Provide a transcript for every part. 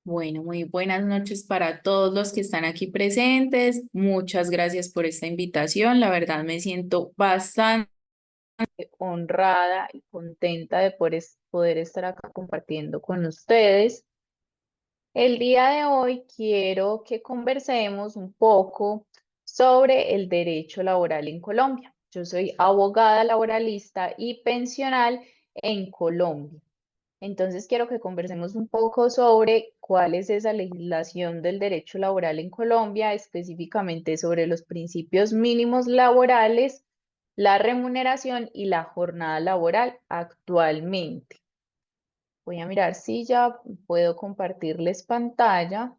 Bueno, muy buenas noches para todos los que están aquí presentes. Muchas gracias por esta invitación. La verdad me siento bastante honrada y contenta de poder estar acá compartiendo con ustedes. El día de hoy quiero que conversemos un poco sobre el derecho laboral en Colombia. Yo soy abogada laboralista y pensional en Colombia. Entonces quiero que conversemos un poco sobre cuál es esa legislación del derecho laboral en Colombia, específicamente sobre los principios mínimos laborales, la remuneración y la jornada laboral actualmente. Voy a mirar si ya puedo compartirles pantalla.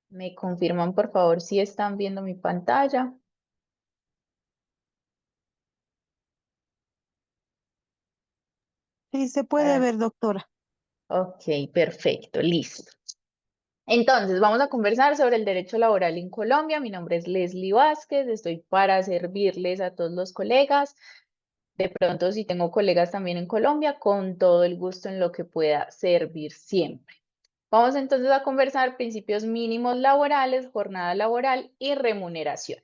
Me confirman por favor si están viendo mi pantalla. Sí, se puede Para... ver, doctora. Ok, perfecto, listo. Entonces, vamos a conversar sobre el derecho laboral en Colombia. Mi nombre es Leslie Vázquez, estoy para servirles a todos los colegas. De pronto, si tengo colegas también en Colombia, con todo el gusto en lo que pueda servir siempre. Vamos entonces a conversar principios mínimos laborales, jornada laboral y remuneración.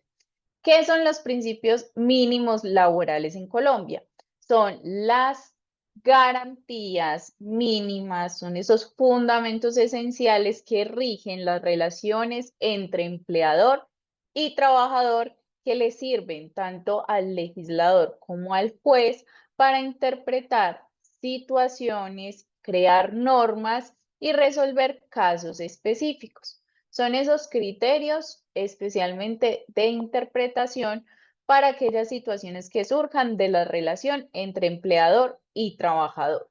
¿Qué son los principios mínimos laborales en Colombia? Son las garantías mínimas, son esos fundamentos esenciales que rigen las relaciones entre empleador y trabajador que le sirven tanto al legislador como al juez para interpretar situaciones, crear normas y resolver casos específicos. Son esos criterios especialmente de interpretación para aquellas situaciones que surjan de la relación entre empleador y trabajador.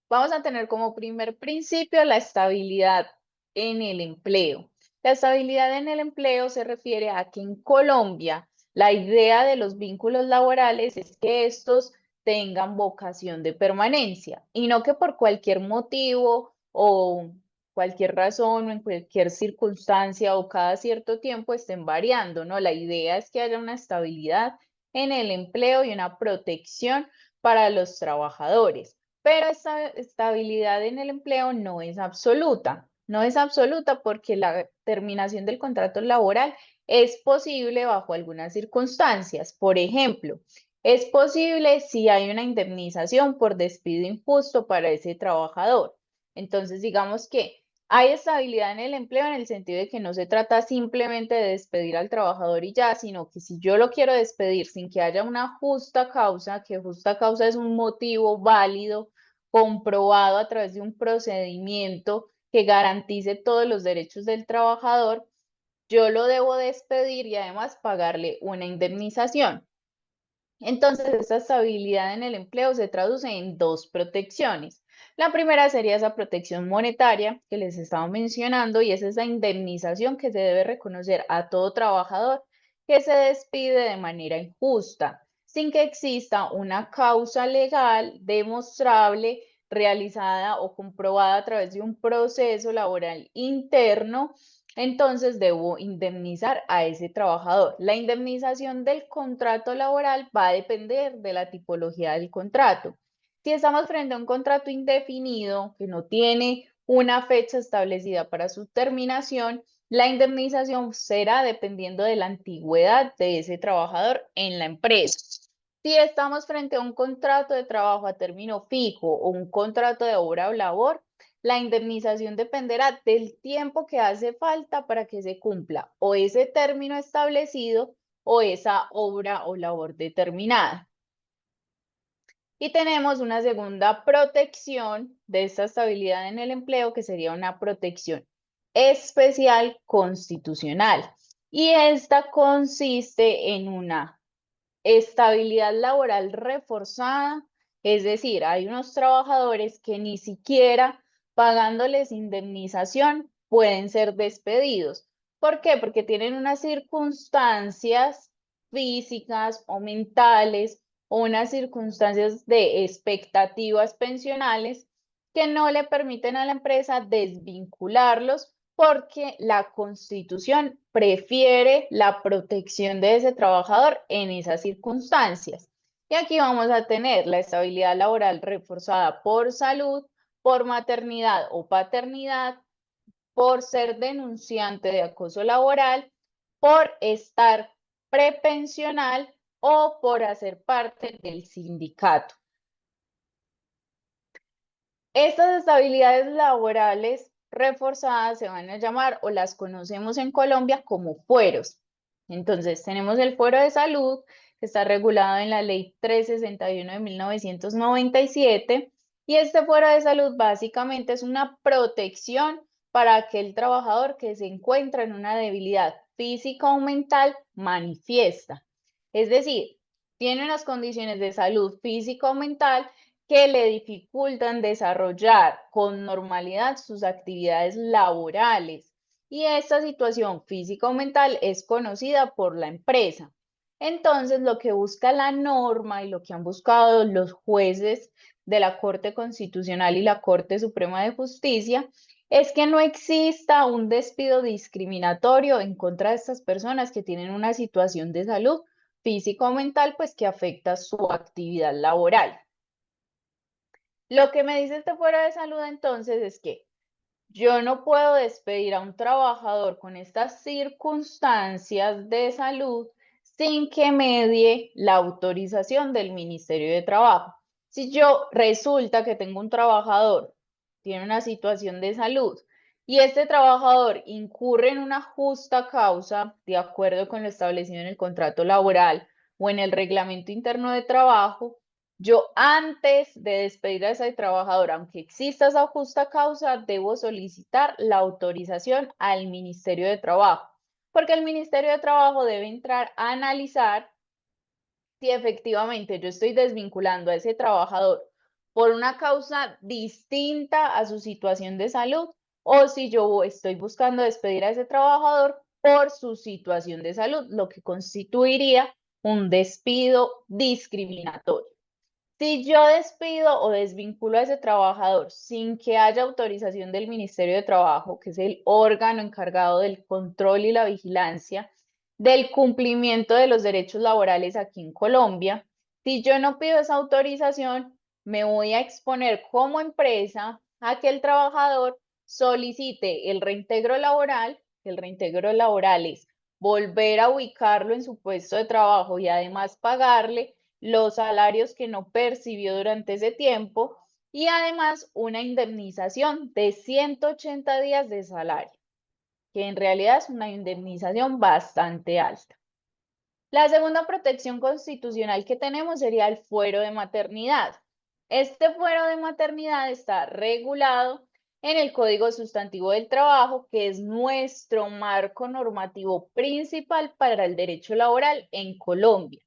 Vamos a tener como primer principio la estabilidad en el empleo. La estabilidad en el empleo se refiere a que en Colombia la idea de los vínculos laborales es que estos tengan vocación de permanencia y no que por cualquier motivo o cualquier razón o en cualquier circunstancia o cada cierto tiempo estén variando, ¿no? La idea es que haya una estabilidad en el empleo y una protección para los trabajadores. Pero esta estabilidad en el empleo no es absoluta. No es absoluta porque la terminación del contrato laboral es posible bajo algunas circunstancias. Por ejemplo, es posible si hay una indemnización por despido injusto para ese trabajador. Entonces, digamos que hay estabilidad en el empleo en el sentido de que no se trata simplemente de despedir al trabajador y ya, sino que si yo lo quiero despedir sin que haya una justa causa, que justa causa es un motivo válido, comprobado a través de un procedimiento que garantice todos los derechos del trabajador, yo lo debo despedir y además pagarle una indemnización. Entonces, esta estabilidad en el empleo se traduce en dos protecciones. La primera sería esa protección monetaria que les estaba mencionando y es esa indemnización que se debe reconocer a todo trabajador que se despide de manera injusta, sin que exista una causa legal demostrable realizada o comprobada a través de un proceso laboral interno. Entonces debo indemnizar a ese trabajador. La indemnización del contrato laboral va a depender de la tipología del contrato. Si estamos frente a un contrato indefinido que no tiene una fecha establecida para su terminación, la indemnización será dependiendo de la antigüedad de ese trabajador en la empresa. Si estamos frente a un contrato de trabajo a término fijo o un contrato de obra o labor, la indemnización dependerá del tiempo que hace falta para que se cumpla o ese término establecido o esa obra o labor determinada. Y tenemos una segunda protección de esta estabilidad en el empleo, que sería una protección especial constitucional. Y esta consiste en una estabilidad laboral reforzada, es decir, hay unos trabajadores que ni siquiera pagándoles indemnización pueden ser despedidos. ¿Por qué? Porque tienen unas circunstancias físicas o mentales o unas circunstancias de expectativas pensionales que no le permiten a la empresa desvincularlos porque la Constitución prefiere la protección de ese trabajador en esas circunstancias. Y aquí vamos a tener la estabilidad laboral reforzada por salud, por maternidad o paternidad, por ser denunciante de acoso laboral, por estar prepensional o por hacer parte del sindicato. Estas estabilidades laborales reforzadas se van a llamar o las conocemos en Colombia como fueros. Entonces, tenemos el fuero de salud, que está regulado en la Ley 361 de 1997, y este fuero de salud básicamente es una protección para aquel trabajador que se encuentra en una debilidad física o mental manifiesta. Es decir, tiene unas condiciones de salud física o mental que le dificultan desarrollar con normalidad sus actividades laborales. Y esta situación física o mental es conocida por la empresa. Entonces, lo que busca la norma y lo que han buscado los jueces de la Corte Constitucional y la Corte Suprema de Justicia es que no exista un despido discriminatorio en contra de estas personas que tienen una situación de salud física o mental, pues que afecta su actividad laboral. Lo que me dice este fuera de salud entonces es que yo no puedo despedir a un trabajador con estas circunstancias de salud sin que medie la autorización del Ministerio de Trabajo. Si yo resulta que tengo un trabajador, tiene una situación de salud y este trabajador incurre en una justa causa de acuerdo con lo establecido en el contrato laboral o en el reglamento interno de trabajo, yo antes de despedir a ese trabajador, aunque exista esa justa causa, debo solicitar la autorización al Ministerio de Trabajo, porque el Ministerio de Trabajo debe entrar a analizar si efectivamente yo estoy desvinculando a ese trabajador por una causa distinta a su situación de salud o si yo estoy buscando despedir a ese trabajador por su situación de salud, lo que constituiría un despido discriminatorio. Si yo despido o desvinculo a ese trabajador sin que haya autorización del Ministerio de Trabajo, que es el órgano encargado del control y la vigilancia del cumplimiento de los derechos laborales aquí en Colombia, si yo no pido esa autorización, me voy a exponer como empresa a que el trabajador solicite el reintegro laboral. El reintegro laboral es volver a ubicarlo en su puesto de trabajo y además pagarle los salarios que no percibió durante ese tiempo y además una indemnización de 180 días de salario, que en realidad es una indemnización bastante alta. La segunda protección constitucional que tenemos sería el fuero de maternidad. Este fuero de maternidad está regulado en el Código Sustantivo del Trabajo, que es nuestro marco normativo principal para el derecho laboral en Colombia.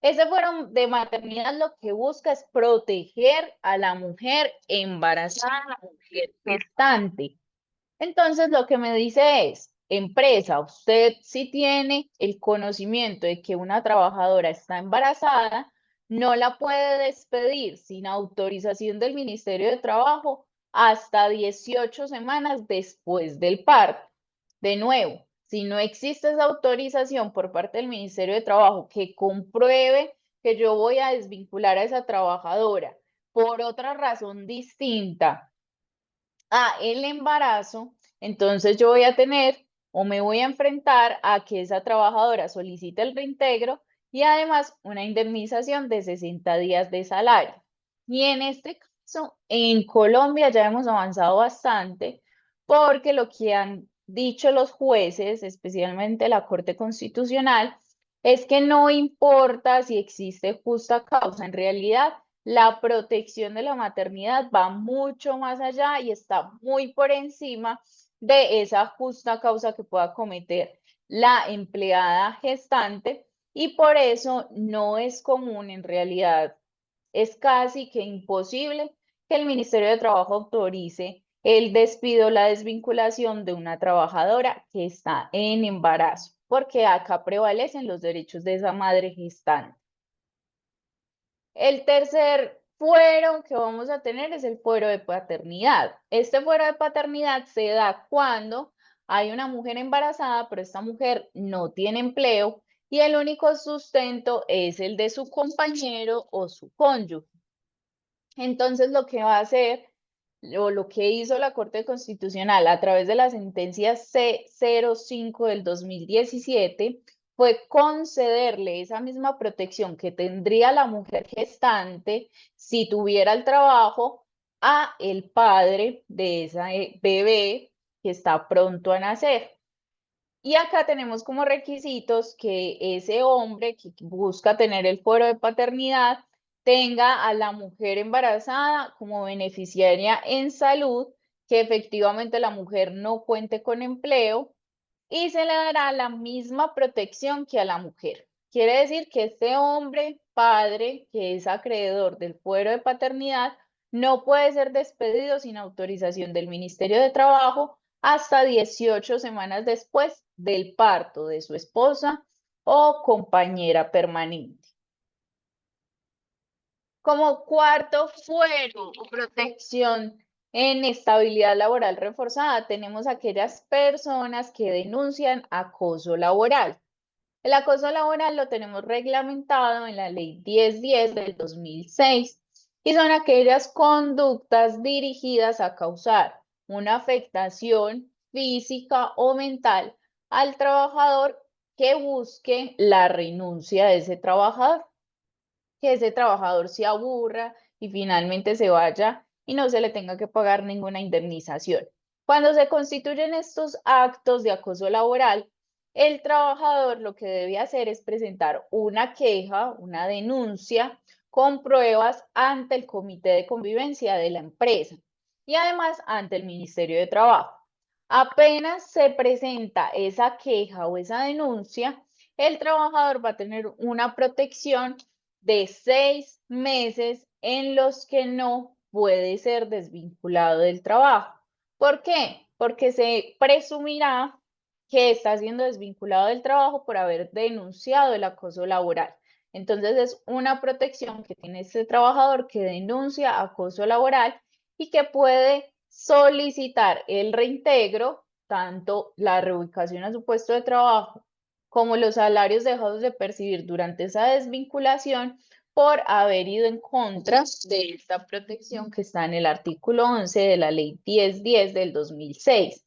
Ese fuero de maternidad lo que busca es proteger a la mujer embarazada, a la mujer gestante. Entonces, lo que me dice es, empresa, usted si tiene el conocimiento de que una trabajadora está embarazada, no la puede despedir sin autorización del Ministerio de Trabajo hasta 18 semanas después del parto. De nuevo, si no existe esa autorización por parte del Ministerio de Trabajo que compruebe que yo voy a desvincular a esa trabajadora por otra razón distinta a el embarazo, entonces yo voy a tener o me voy a enfrentar a que esa trabajadora solicite el reintegro y además una indemnización de 60 días de salario. Y en este caso, en Colombia ya hemos avanzado bastante porque lo que han dicho los jueces, especialmente la Corte Constitucional, es que no importa si existe justa causa, en realidad la protección de la maternidad va mucho más allá y está muy por encima de esa justa causa que pueda cometer la empleada gestante y por eso no es común, en realidad es casi que imposible que el Ministerio de Trabajo autorice el despido o la desvinculación de una trabajadora que está en embarazo, porque acá prevalecen los derechos de esa madre gestante. El tercer fuero que vamos a tener es el fuero de paternidad. Este fuero de paternidad se da cuando hay una mujer embarazada, pero esta mujer no tiene empleo y el único sustento es el de su compañero o su cónyuge. Entonces, lo que va a hacer, o lo que hizo la Corte Constitucional a través de la sentencia C05 del 2017, fue concederle esa misma protección que tendría la mujer gestante si tuviera el trabajo a el padre de ese bebé que está pronto a nacer. Y acá tenemos como requisitos que ese hombre que busca tener el fuero de paternidad tenga a la mujer embarazada como beneficiaria en salud, que efectivamente la mujer no cuente con empleo y se le dará la misma protección que a la mujer. Quiere decir que este hombre, padre, que es acreedor del fuero de paternidad, no puede ser despedido sin autorización del Ministerio de Trabajo hasta 18 semanas después del parto de su esposa o compañera permanente. Como cuarto fuero o protección en estabilidad laboral reforzada, tenemos aquellas personas que denuncian acoso laboral. El acoso laboral lo tenemos reglamentado en la Ley 1010 del 2006 y son aquellas conductas dirigidas a causar una afectación física o mental al trabajador que busque la renuncia de ese trabajador, que ese trabajador se aburra y finalmente se vaya y no se le tenga que pagar ninguna indemnización. Cuando se constituyen estos actos de acoso laboral, el trabajador lo que debe hacer es presentar una queja, una denuncia con pruebas ante el comité de convivencia de la empresa y además ante el Ministerio de Trabajo. Apenas se presenta esa queja o esa denuncia, el trabajador va a tener una protección de 6 meses en los que no puede ser desvinculado del trabajo. ¿Por qué? Porque se presumirá que está siendo desvinculado del trabajo por haber denunciado el acoso laboral. Entonces es una protección que tiene este trabajador que denuncia acoso laboral y que puede solicitar el reintegro, tanto la reubicación a su puesto de trabajo como los salarios dejados de percibir durante esa desvinculación por haber ido en contra de esta protección que está en el artículo 11 de la Ley 1010 del 2006.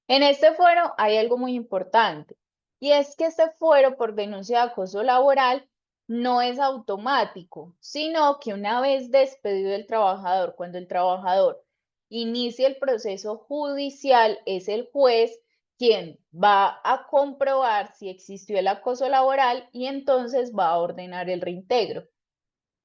En este fuero hay algo muy importante y es que este fuero por denuncia de acoso laboral no es automático, sino que una vez despedido el trabajador, cuando el trabajador inicia el proceso judicial, es el juez quien va a comprobar si existió el acoso laboral y entonces va a ordenar el reintegro.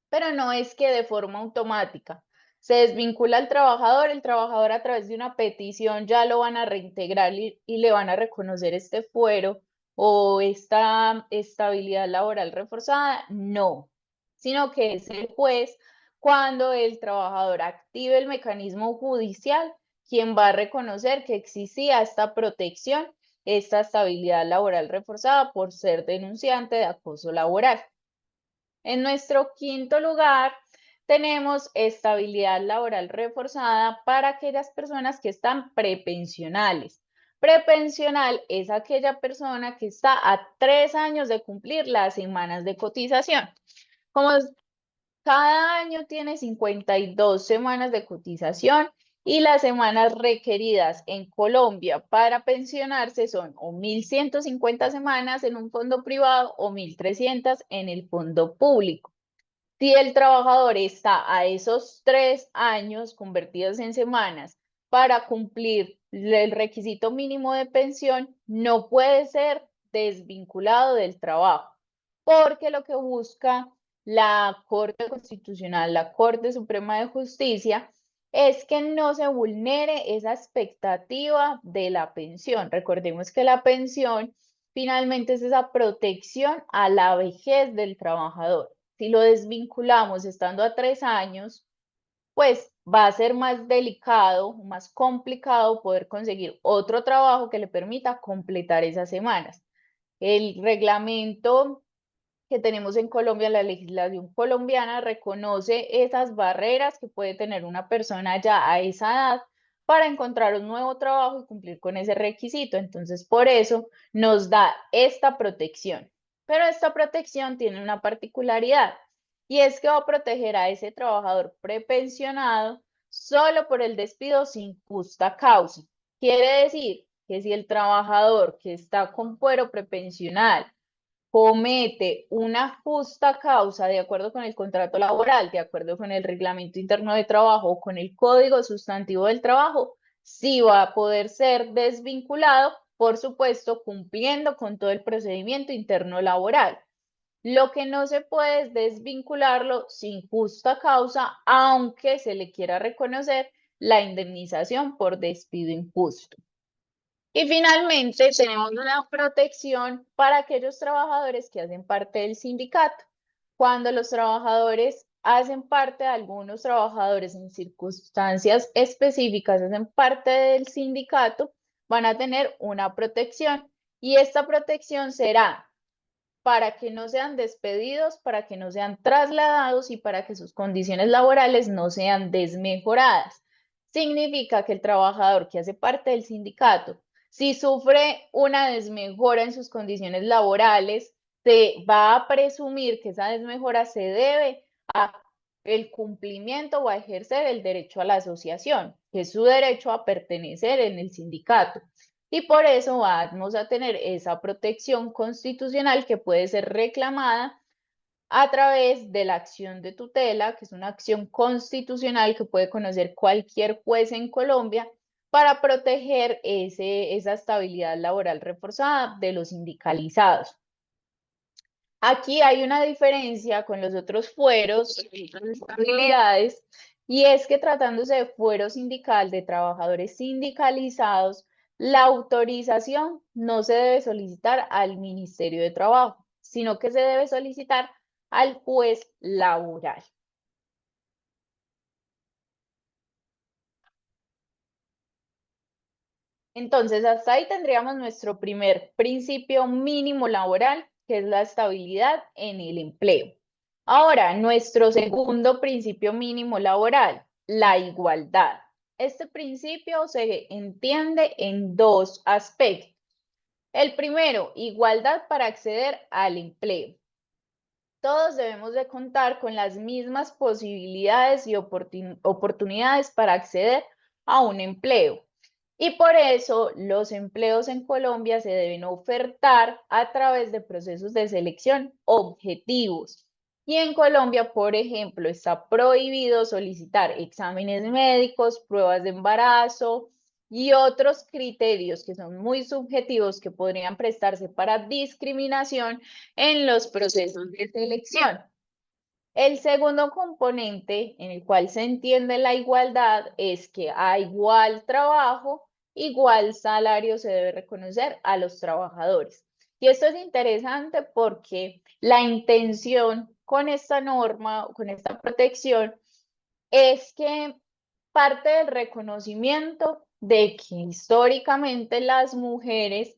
Pero no es que de forma automática se desvincula al trabajador, el trabajador a través de una petición ya lo van a reintegrar y le van a reconocer este fuero o esta estabilidad laboral reforzada, no, sino que es el juez cuando el trabajador active el mecanismo judicial quien va a reconocer que existía esta protección, esta estabilidad laboral reforzada por ser denunciante de acoso laboral. En nuestro quinto lugar, tenemos estabilidad laboral reforzada para aquellas personas que están prepensionales. Prepensional es aquella persona que está a 3 años de cumplir las semanas de cotización. Como cada año tiene 52 semanas de cotización y las semanas requeridas en Colombia para pensionarse son o 1.150 semanas en un fondo privado o 1.300 en el fondo público. Si el trabajador está a esos 3 años convertidos en semanas para cumplir el requisito mínimo de pensión, no puede ser desvinculado del trabajo, porque lo que busca la Corte Constitucional, la Corte Suprema de Justicia, es que no se vulnere esa expectativa de la pensión. Recordemos que la pensión finalmente es esa protección a la vejez del trabajador. Si lo desvinculamos estando a 3 años, pues va a ser más delicado, más complicado poder conseguir otro trabajo que le permita completar esas semanas. El reglamento que tenemos en Colombia, la legislación colombiana reconoce esas barreras que puede tener una persona ya a esa edad para encontrar un nuevo trabajo y cumplir con ese requisito. Entonces, por eso nos da esta protección. Pero esta protección tiene una particularidad y es que va a proteger a ese trabajador prepensionado solo por el despido sin justa causa. Quiere decir que si el trabajador que está con fuero prepensional comete una justa causa de acuerdo con el contrato laboral, de acuerdo con el reglamento interno de trabajo o con el código sustantivo del trabajo, sí va a poder ser desvinculado, por supuesto, cumpliendo con todo el procedimiento interno laboral. Lo que no se puede es desvincularlo sin justa causa, aunque se le quiera reconocer la indemnización por despido injusto. Y finalmente tenemos una protección para aquellos trabajadores que hacen parte del sindicato. Cuando los trabajadores hacen parte de algunos trabajadores en circunstancias específicas, hacen parte del sindicato, van a tener una protección y esta protección será para que no sean despedidos, para que no sean trasladados y para que sus condiciones laborales no sean desmejoradas. Significa que el trabajador que hace parte del sindicato, si sufre una desmejora en sus condiciones laborales, se va a presumir que esa desmejora se debe a el cumplimiento o a ejercer el derecho a la asociación, que es su derecho a pertenecer en el sindicato. Y por eso vamos a tener esa protección constitucional que puede ser reclamada a través de la acción de tutela, que es una acción constitucional que puede conocer cualquier juez en Colombia para proteger esa estabilidad laboral reforzada de los sindicalizados. Aquí hay una diferencia con los otros fueros, otras estabilidades, y es que tratándose de fuero sindical de trabajadores sindicalizados, la autorización no se debe solicitar al Ministerio de Trabajo, sino que se debe solicitar al juez laboral. Entonces, hasta ahí tendríamos nuestro primer principio mínimo laboral, que es la estabilidad en el empleo. Ahora, nuestro segundo principio mínimo laboral, la igualdad. Este principio se entiende en dos aspectos. El primero, igualdad para acceder al empleo. Todos debemos de contar con las mismas posibilidades y oportunidades para acceder a un empleo. Y por eso los empleos en Colombia se deben ofertar a través de procesos de selección objetivos. Y en Colombia, por ejemplo, está prohibido solicitar exámenes médicos, pruebas de embarazo y otros criterios que son muy subjetivos que podrían prestarse para discriminación en los procesos de selección. El segundo componente en el cual se entiende la igualdad es que a igual trabajo, igual salario se debe reconocer a los trabajadores. Y esto es interesante porque la intención con esta norma, con esta protección, es que parte del reconocimiento de que históricamente las mujeres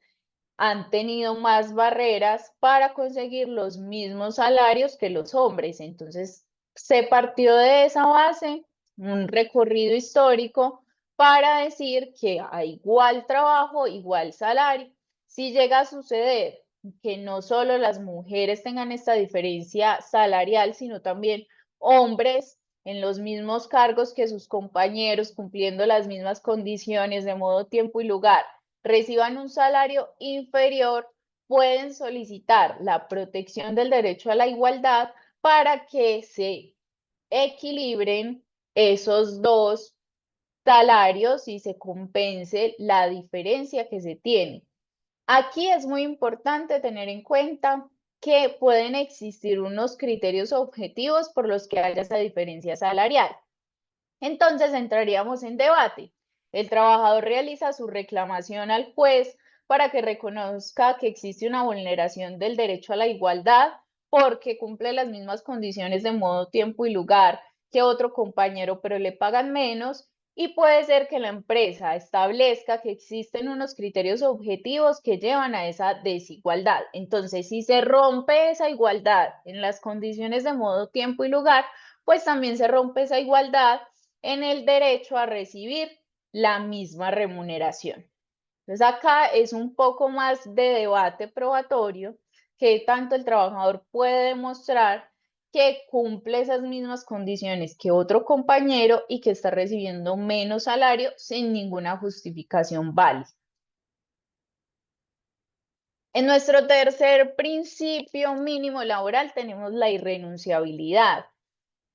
han tenido más barreras para conseguir los mismos salarios que los hombres. Entonces, se partió de esa base, un recorrido histórico para decir que a igual trabajo, igual salario. Si llega a suceder que no solo las mujeres tengan esta diferencia salarial, sino también hombres en los mismos cargos que sus compañeros, cumpliendo las mismas condiciones de modo, tiempo y lugar, reciban un salario inferior, pueden solicitar la protección del derecho a la igualdad para que se equilibren esos dos salarios y se compense la diferencia que se tiene. Aquí es muy importante tener en cuenta que pueden existir unos criterios objetivos por los que haya esa diferencia salarial. Entonces entraríamos en debate. El trabajador realiza su reclamación al juez para que reconozca que existe una vulneración del derecho a la igualdad porque cumple las mismas condiciones de modo, tiempo y lugar que otro compañero, pero le pagan menos. Y puede ser que la empresa establezca que existen unos criterios objetivos que llevan a esa desigualdad. Entonces, si se rompe esa igualdad en las condiciones de modo, tiempo y lugar, pues también se rompe esa igualdad en el derecho a recibir la misma remuneración. Entonces acá es un poco más de debate probatorio qué tanto el trabajador puede demostrar que cumple esas mismas condiciones que otro compañero y que está recibiendo menos salario sin ninguna justificación válida. En nuestro tercer principio mínimo laboral tenemos la irrenunciabilidad.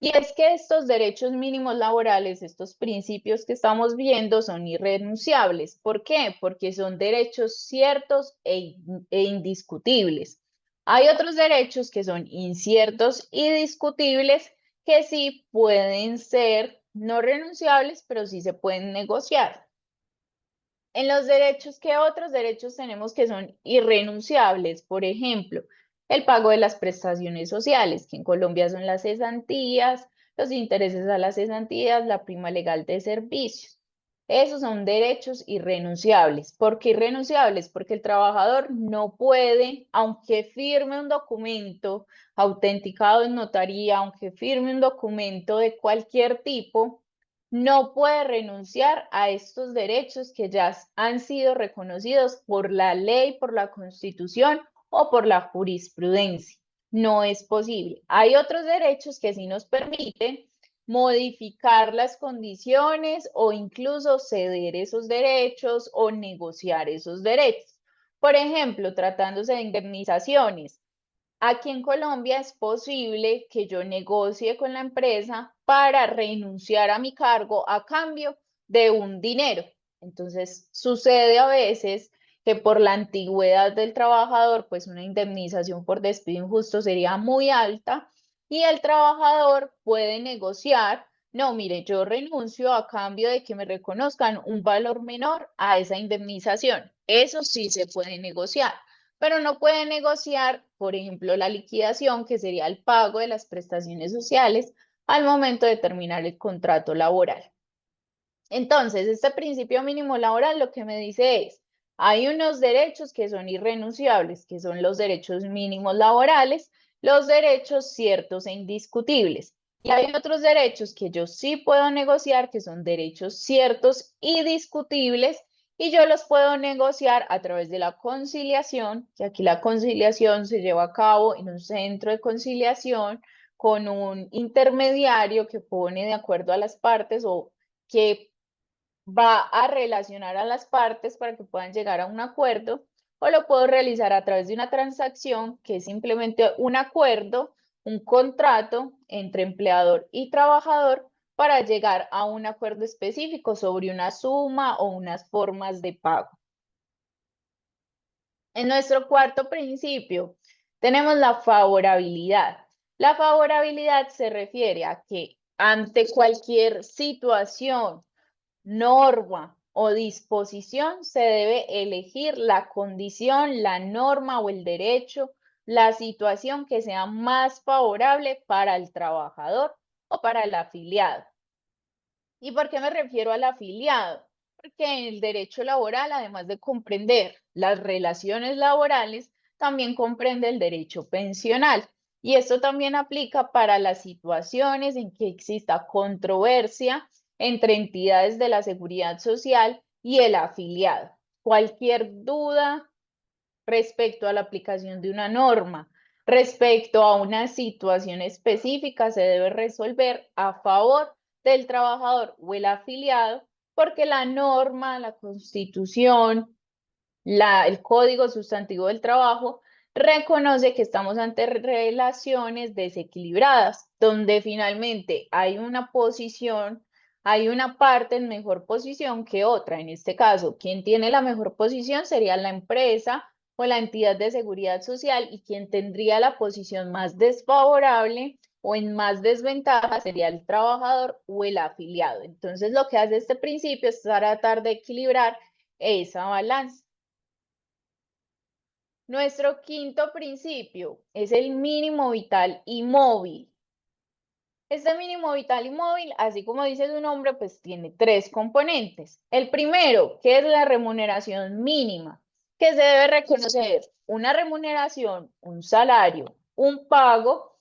Y es que estos derechos mínimos laborales, estos principios que estamos viendo son irrenunciables. ¿Por qué? Porque son derechos ciertos e indiscutibles. Hay otros derechos que son inciertos y discutibles que sí pueden ser no renunciables, pero sí se pueden negociar. En los derechos, ¿qué otros derechos tenemos que son irrenunciables? Por ejemplo, el pago de las prestaciones sociales, que en Colombia son las cesantías, los intereses a las cesantías, la prima legal de servicios. Esos son derechos irrenunciables. ¿Por qué irrenunciables? Porque el trabajador no puede, aunque firme un documento autenticado en notaría, aunque firme un documento de cualquier tipo, no puede renunciar a estos derechos que ya han sido reconocidos por la ley, por la Constitución o por la jurisprudencia. No es posible. Hay otros derechos que sí nos permiten modificar las condiciones o incluso ceder esos derechos o negociar esos derechos. Por ejemplo, tratándose de indemnizaciones, aquí en Colombia es posible que yo negocie con la empresa para renunciar a mi cargo a cambio de un dinero. Entonces, sucede a veces que por la antigüedad del trabajador, pues una indemnización por despido injusto sería muy alta y el trabajador puede negociar, no, mire, yo renuncio a cambio de que me reconozcan un valor menor a esa indemnización. Eso sí se puede negociar, pero no puede negociar, por ejemplo, la liquidación, que sería el pago de las prestaciones sociales al momento de terminar el contrato laboral. Entonces, este principio mínimo laboral lo que me dice es, hay unos derechos que son irrenunciables, que son los derechos mínimos laborales, los derechos ciertos e indiscutibles. Y hay otros derechos que yo sí puedo negociar, que son derechos ciertos y discutibles, y yo los puedo negociar a través de la conciliación, que aquí la conciliación se lleva a cabo en un centro de conciliación con un intermediario que pone de acuerdo a las partes o que va a relacionar a las partes para que puedan llegar a un acuerdo, o lo puedo realizar a través de una transacción que es simplemente un acuerdo, un contrato entre empleador y trabajador para llegar a un acuerdo específico sobre una suma o unas formas de pago. En nuestro cuarto principio tenemos la favorabilidad. La favorabilidad se refiere a que ante cualquier situación, norma o disposición se debe elegir la condición, la norma o el derecho, la situación que sea más favorable para el trabajador o para el afiliado. ¿Y por qué me refiero al afiliado? Porque el derecho laboral, además de comprender las relaciones laborales, también comprende el derecho pensional. Y esto también aplica para las situaciones en que exista controversia entre entidades de la seguridad social y el afiliado. Cualquier duda respecto a la aplicación de una norma, respecto a una situación específica, se debe resolver a favor del trabajador o el afiliado, porque la norma, la Constitución, el Código Sustantivo del Trabajo reconoce que estamos ante relaciones desequilibradas, donde finalmente hay una posición, hay una parte en mejor posición que otra. En este caso, quien tiene la mejor posición sería la empresa o la entidad de seguridad social, y quien tendría la posición más desfavorable o en más desventaja sería el trabajador o el afiliado. Entonces, lo que hace este principio es tratar de equilibrar esa balanza. Nuestro quinto principio es el mínimo vital y móvil. Este mínimo vital y móvil, así como dice su nombre, pues tiene tres componentes. El primero, que es la remuneración mínima, que se debe reconocer una remuneración, un salario, un pago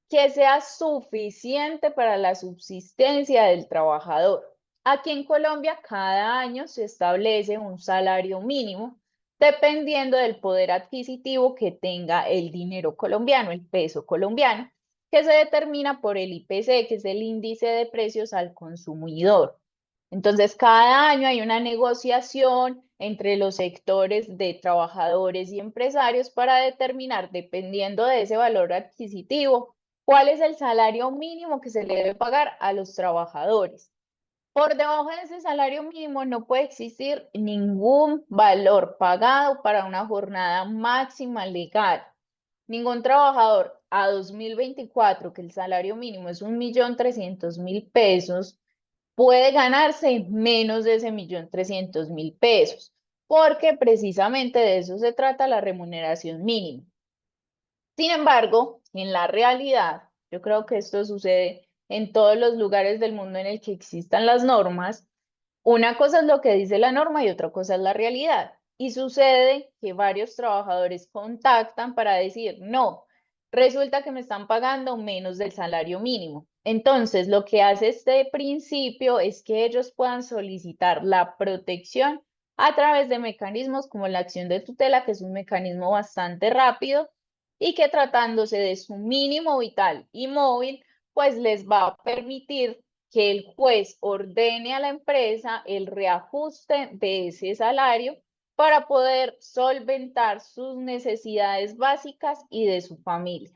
que sea suficiente para la subsistencia del trabajador. Aquí en Colombia, cada año se establece un salario mínimo dependiendo del poder adquisitivo que tenga el dinero colombiano, el peso colombiano, que se determina por el IPC, que es el índice de precios al consumidor. Entonces, cada año hay una negociación entre los sectores de trabajadores y empresarios para determinar, dependiendo de ese valor adquisitivo, cuál es el salario mínimo que se le debe pagar a los trabajadores. Por debajo de ese salario mínimo no puede existir ningún valor pagado para una jornada máxima legal. Ningún trabajador a 2024, que el salario mínimo es 1.300.000 pesos, puede ganarse menos de ese 1.300.000 pesos, porque precisamente de eso se trata la remuneración mínima. Sin embargo, en la realidad, yo creo que esto sucede en todos los lugares del mundo en el que existan las normas. Una cosa es lo que dice la norma y otra cosa es la realidad. Y sucede que varios trabajadores contactan para decir, no, resulta que me están pagando menos del salario mínimo. Entonces, lo que hace este principio es que ellos puedan solicitar la protección a través de mecanismos como la acción de tutela, que es un mecanismo bastante rápido y que tratándose de su mínimo vital y móvil, pues les va a permitir que el juez ordene a la empresa el reajuste de ese salario para poder solventar sus necesidades básicas y de su familia.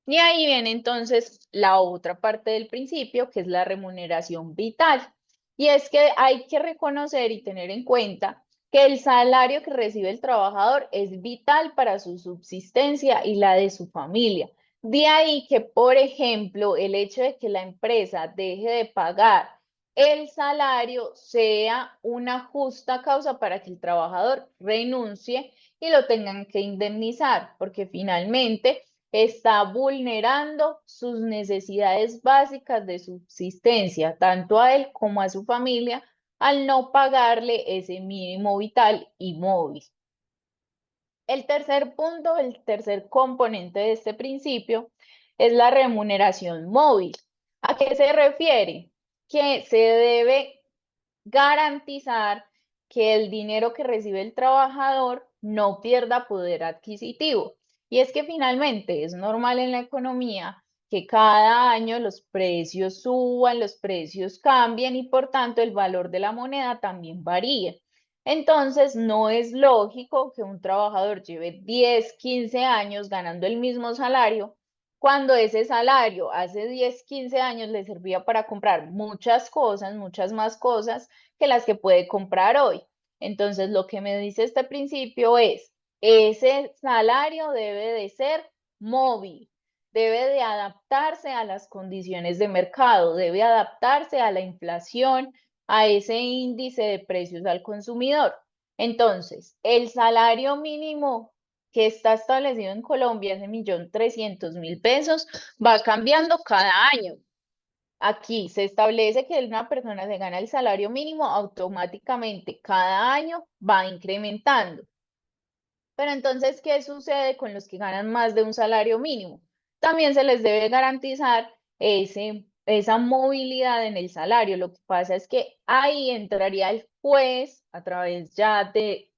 Y ahí viene entonces la otra parte del principio, que es la remuneración vital. Y es que hay que reconocer y tener en cuenta que el salario que recibe el trabajador es vital para su subsistencia y la de su familia. De ahí que, por ejemplo, el hecho de que la empresa deje de pagar el salario sea una justa causa para que el trabajador renuncie y lo tengan que indemnizar, porque finalmente está vulnerando sus necesidades básicas de subsistencia, tanto a él como a su familia, al no pagarle ese mínimo vital y móvil. El tercer punto, el tercer componente de este principio es la remuneración móvil. ¿A qué se refiere? Que se debe garantizar que el dinero que recibe el trabajador no pierda poder adquisitivo. Y es que finalmente es normal en la economía que cada año los precios suban, los precios cambien y por tanto el valor de la moneda también varía. Entonces, no es lógico que un trabajador lleve 10, 15 años ganando el mismo salario cuando ese salario hace 10, 15 años le servía para comprar muchas cosas, muchas más cosas que las que puede comprar hoy. Entonces, lo que me dice este principio es, ese salario debe de ser móvil, debe de adaptarse a las condiciones de mercado, debe adaptarse a la inflación, a ese índice de precios al consumidor. Entonces, el salario mínimo que está establecido en Colombia, ese 1.300.000 pesos, va cambiando cada año. Aquí se establece que una persona se gana el salario mínimo, automáticamente cada año va incrementando. Pero entonces, ¿qué sucede con los que ganan más de un salario mínimo? También se les debe garantizar esa movilidad en el salario. Lo que pasa es que ahí entraría el juez a través ya de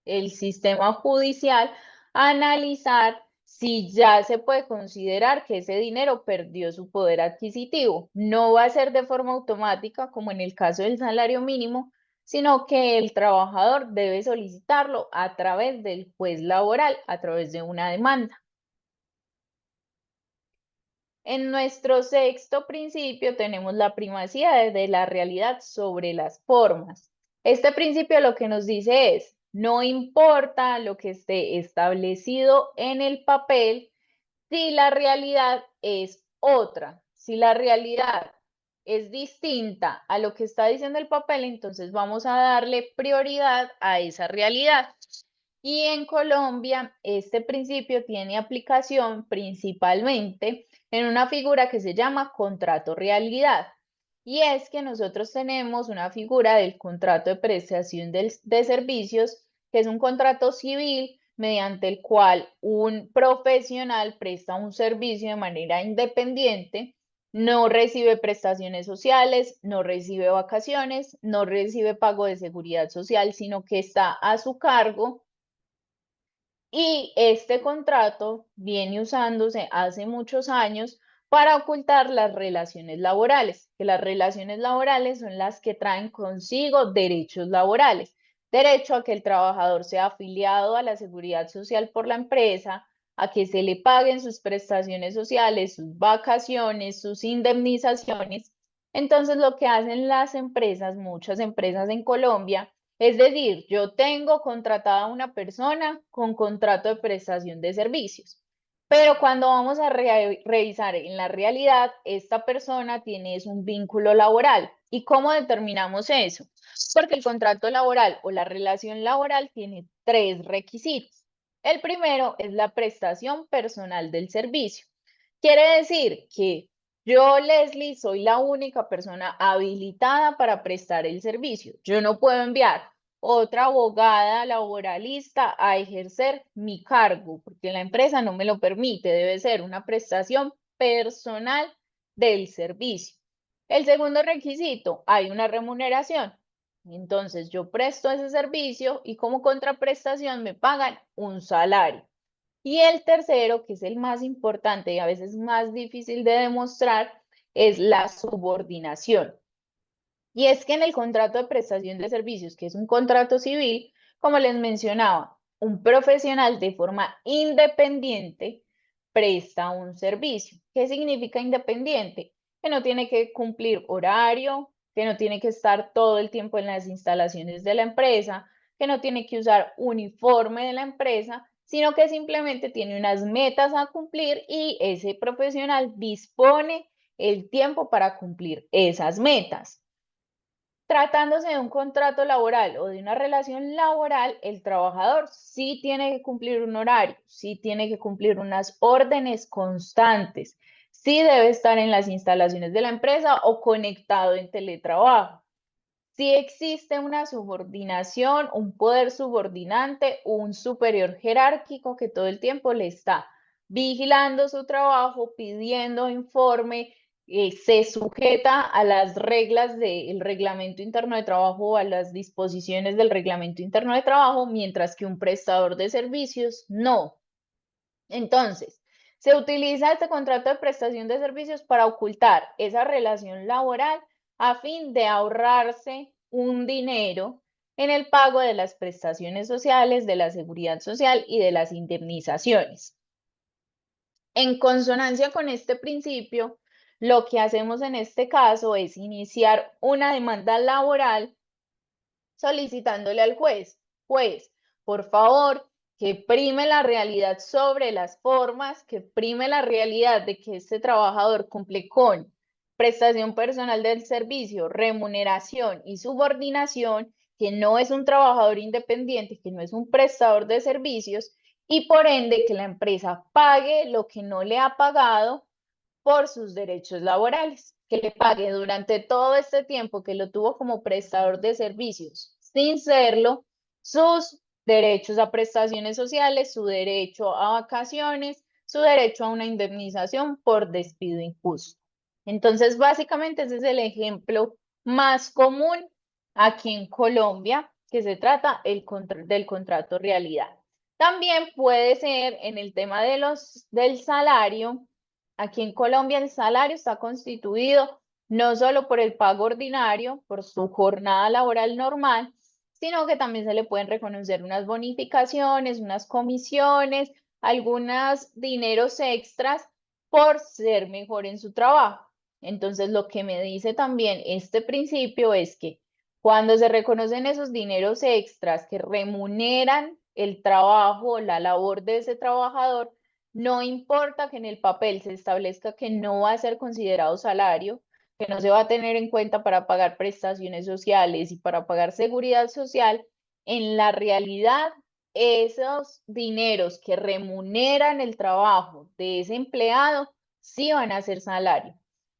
el sistema judicial a analizar si ya se puede considerar que ese dinero perdió su poder adquisitivo. No va a ser de forma automática como en el caso del salario mínimo, sino que el trabajador debe solicitarlo a través del juez laboral, a través de una demanda. En nuestro sexto principio tenemos la primacía de la realidad sobre las formas. Este principio lo que nos dice es, no importa lo que esté establecido en el papel, si la realidad es otra, si la realidad es distinta a lo que está diciendo el papel, entonces vamos a darle prioridad a esa realidad. Y en Colombia, este principio tiene aplicación principalmente en una figura que se llama contrato realidad. Y es que nosotros tenemos una figura del contrato de prestación de servicios, que es un contrato civil mediante el cual un profesional presta un servicio de manera independiente, no recibe prestaciones sociales, no recibe vacaciones, no recibe pago de seguridad social, sino que está a su cargo Y este contrato viene usándose hace muchos años para ocultar las relaciones laborales, que las relaciones laborales son las que traen consigo derechos laborales. Derecho a que el trabajador sea afiliado a la seguridad social por la empresa, a que se le paguen sus prestaciones sociales, sus vacaciones, sus indemnizaciones. Entonces, lo que hacen las empresas, muchas empresas en Colombia, es decir, yo tengo contratada a una persona con contrato de prestación de servicios, pero cuando vamos a revisar en la realidad, esta persona tiene un vínculo laboral. ¿Y cómo determinamos eso? Porque el contrato laboral o la relación laboral tiene tres requisitos. El primero es la prestación personal del servicio. Quiere decir que yo, Leslie, soy la única persona habilitada para prestar el servicio. Yo no puedo enviar otra abogada laboralista a ejercer mi cargo, porque la empresa no me lo permite. Debe ser una prestación personal del servicio. El segundo requisito, hay una remuneración. Entonces, yo presto ese servicio y como contraprestación me pagan un salario. Y el tercero, que es el más importante y a veces más difícil de demostrar, es la subordinación. Y es que en el contrato de prestación de servicios, que es un contrato civil, como les mencionaba, un profesional de forma independiente presta un servicio. ¿Qué significa independiente? Que no tiene que cumplir horario, que no tiene que estar todo el tiempo en las instalaciones de la empresa, que no tiene que usar uniforme de la empresa, sino que simplemente tiene unas metas a cumplir y ese profesional dispone el tiempo para cumplir esas metas. Tratándose de un contrato laboral o de una relación laboral, el trabajador sí tiene que cumplir un horario, sí tiene que cumplir unas órdenes constantes, sí debe estar en las instalaciones de la empresa o conectado en teletrabajo. Sí existe una subordinación, un poder subordinante, un superior jerárquico que todo el tiempo le está vigilando su trabajo, pidiendo informe, se sujeta a las reglas del reglamento interno de trabajo o a las disposiciones del reglamento interno de trabajo, mientras que un prestador de servicios no. Entonces, se utiliza este contrato de prestación de servicios para ocultar esa relación laboral a fin de ahorrarse un dinero en el pago de las prestaciones sociales, de la seguridad social y de las indemnizaciones. En consonancia con este principio, lo que hacemos en este caso es iniciar una demanda laboral solicitándole al juez, por favor, que prime la realidad sobre las formas, que prime la realidad de que este trabajador cumple con prestación personal del servicio, remuneración y subordinación, que no es un trabajador independiente, que no es un prestador de servicios y por ende que la empresa pague lo que no le ha pagado por sus derechos laborales, que le pague durante todo este tiempo que lo tuvo como prestador de servicios, sin serlo, sus derechos a prestaciones sociales, su derecho a vacaciones, su derecho a una indemnización por despido injusto. Entonces, básicamente ese es el ejemplo más común aquí en Colombia, que se trata del contrato realidad. También puede ser en el tema del salario. Aquí en Colombia el salario está constituido no solo por el pago ordinario, por su jornada laboral normal, sino que también se le pueden reconocer unas bonificaciones, unas comisiones, algunos dineros extras por ser mejor en su trabajo. Entonces, lo que me dice también este principio es que cuando se reconocen esos dineros extras que remuneran el trabajo, la labor de ese trabajador, no importa que en el papel se establezca que no va a ser considerado salario, que no se va a tener en cuenta para pagar prestaciones sociales y para pagar seguridad social, en la realidad esos dineros que remuneran el trabajo de ese empleado sí van a ser salario.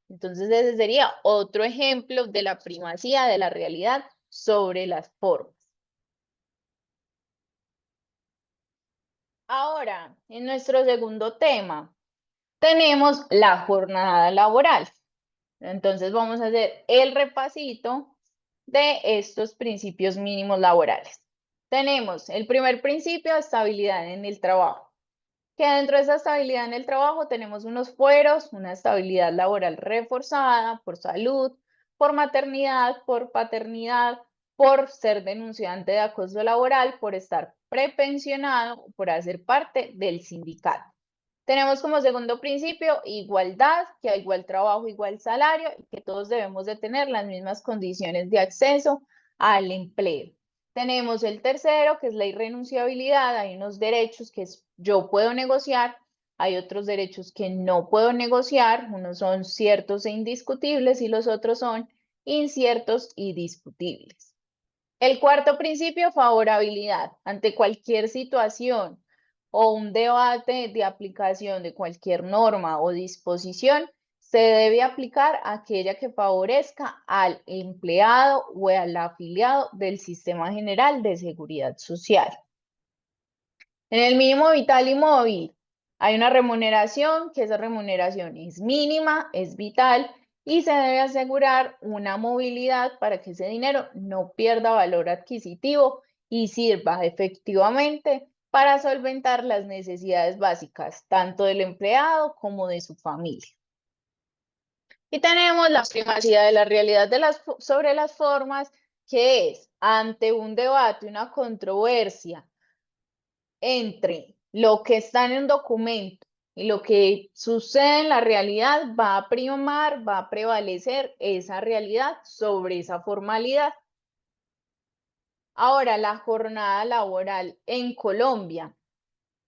Entonces ese sería otro ejemplo de la primacía de la realidad sobre las formas. Ahora, en nuestro segundo tema, tenemos la jornada laboral. Entonces vamos a hacer el repasito de estos principios mínimos laborales. Tenemos el primer principio, estabilidad en el trabajo, que dentro de esa estabilidad en el trabajo tenemos unos fueros, una estabilidad laboral reforzada por salud, por maternidad, por paternidad, por ser denunciante de acoso laboral, por estar prepensionado, por hacer parte del sindicato. Tenemos como segundo principio igualdad, que a igual trabajo, igual salario, y que todos debemos de tener las mismas condiciones de acceso al empleo. Tenemos el tercero, que es la irrenunciabilidad. Hay unos derechos que yo puedo negociar, hay otros derechos que no puedo negociar. Unos son ciertos e indiscutibles y los otros son inciertos y discutibles. El cuarto principio, favorabilidad. Ante cualquier situación o un debate de aplicación de cualquier norma o disposición, se debe aplicar aquella que favorezca al empleado o al afiliado del Sistema General de Seguridad Social. En el mínimo vital y móvil hay una remuneración, que esa remuneración es mínima, es vital y se debe asegurar una movilidad para que ese dinero no pierda valor adquisitivo y sirva efectivamente para solventar las necesidades básicas, tanto del empleado como de su familia. Y tenemos la primacía de la realidad sobre las formas, que es ante un debate, una controversia entre lo que está en un documento y lo que sucede en la realidad, va a primar, va a prevalecer esa realidad sobre esa formalidad. Ahora, la jornada laboral en Colombia.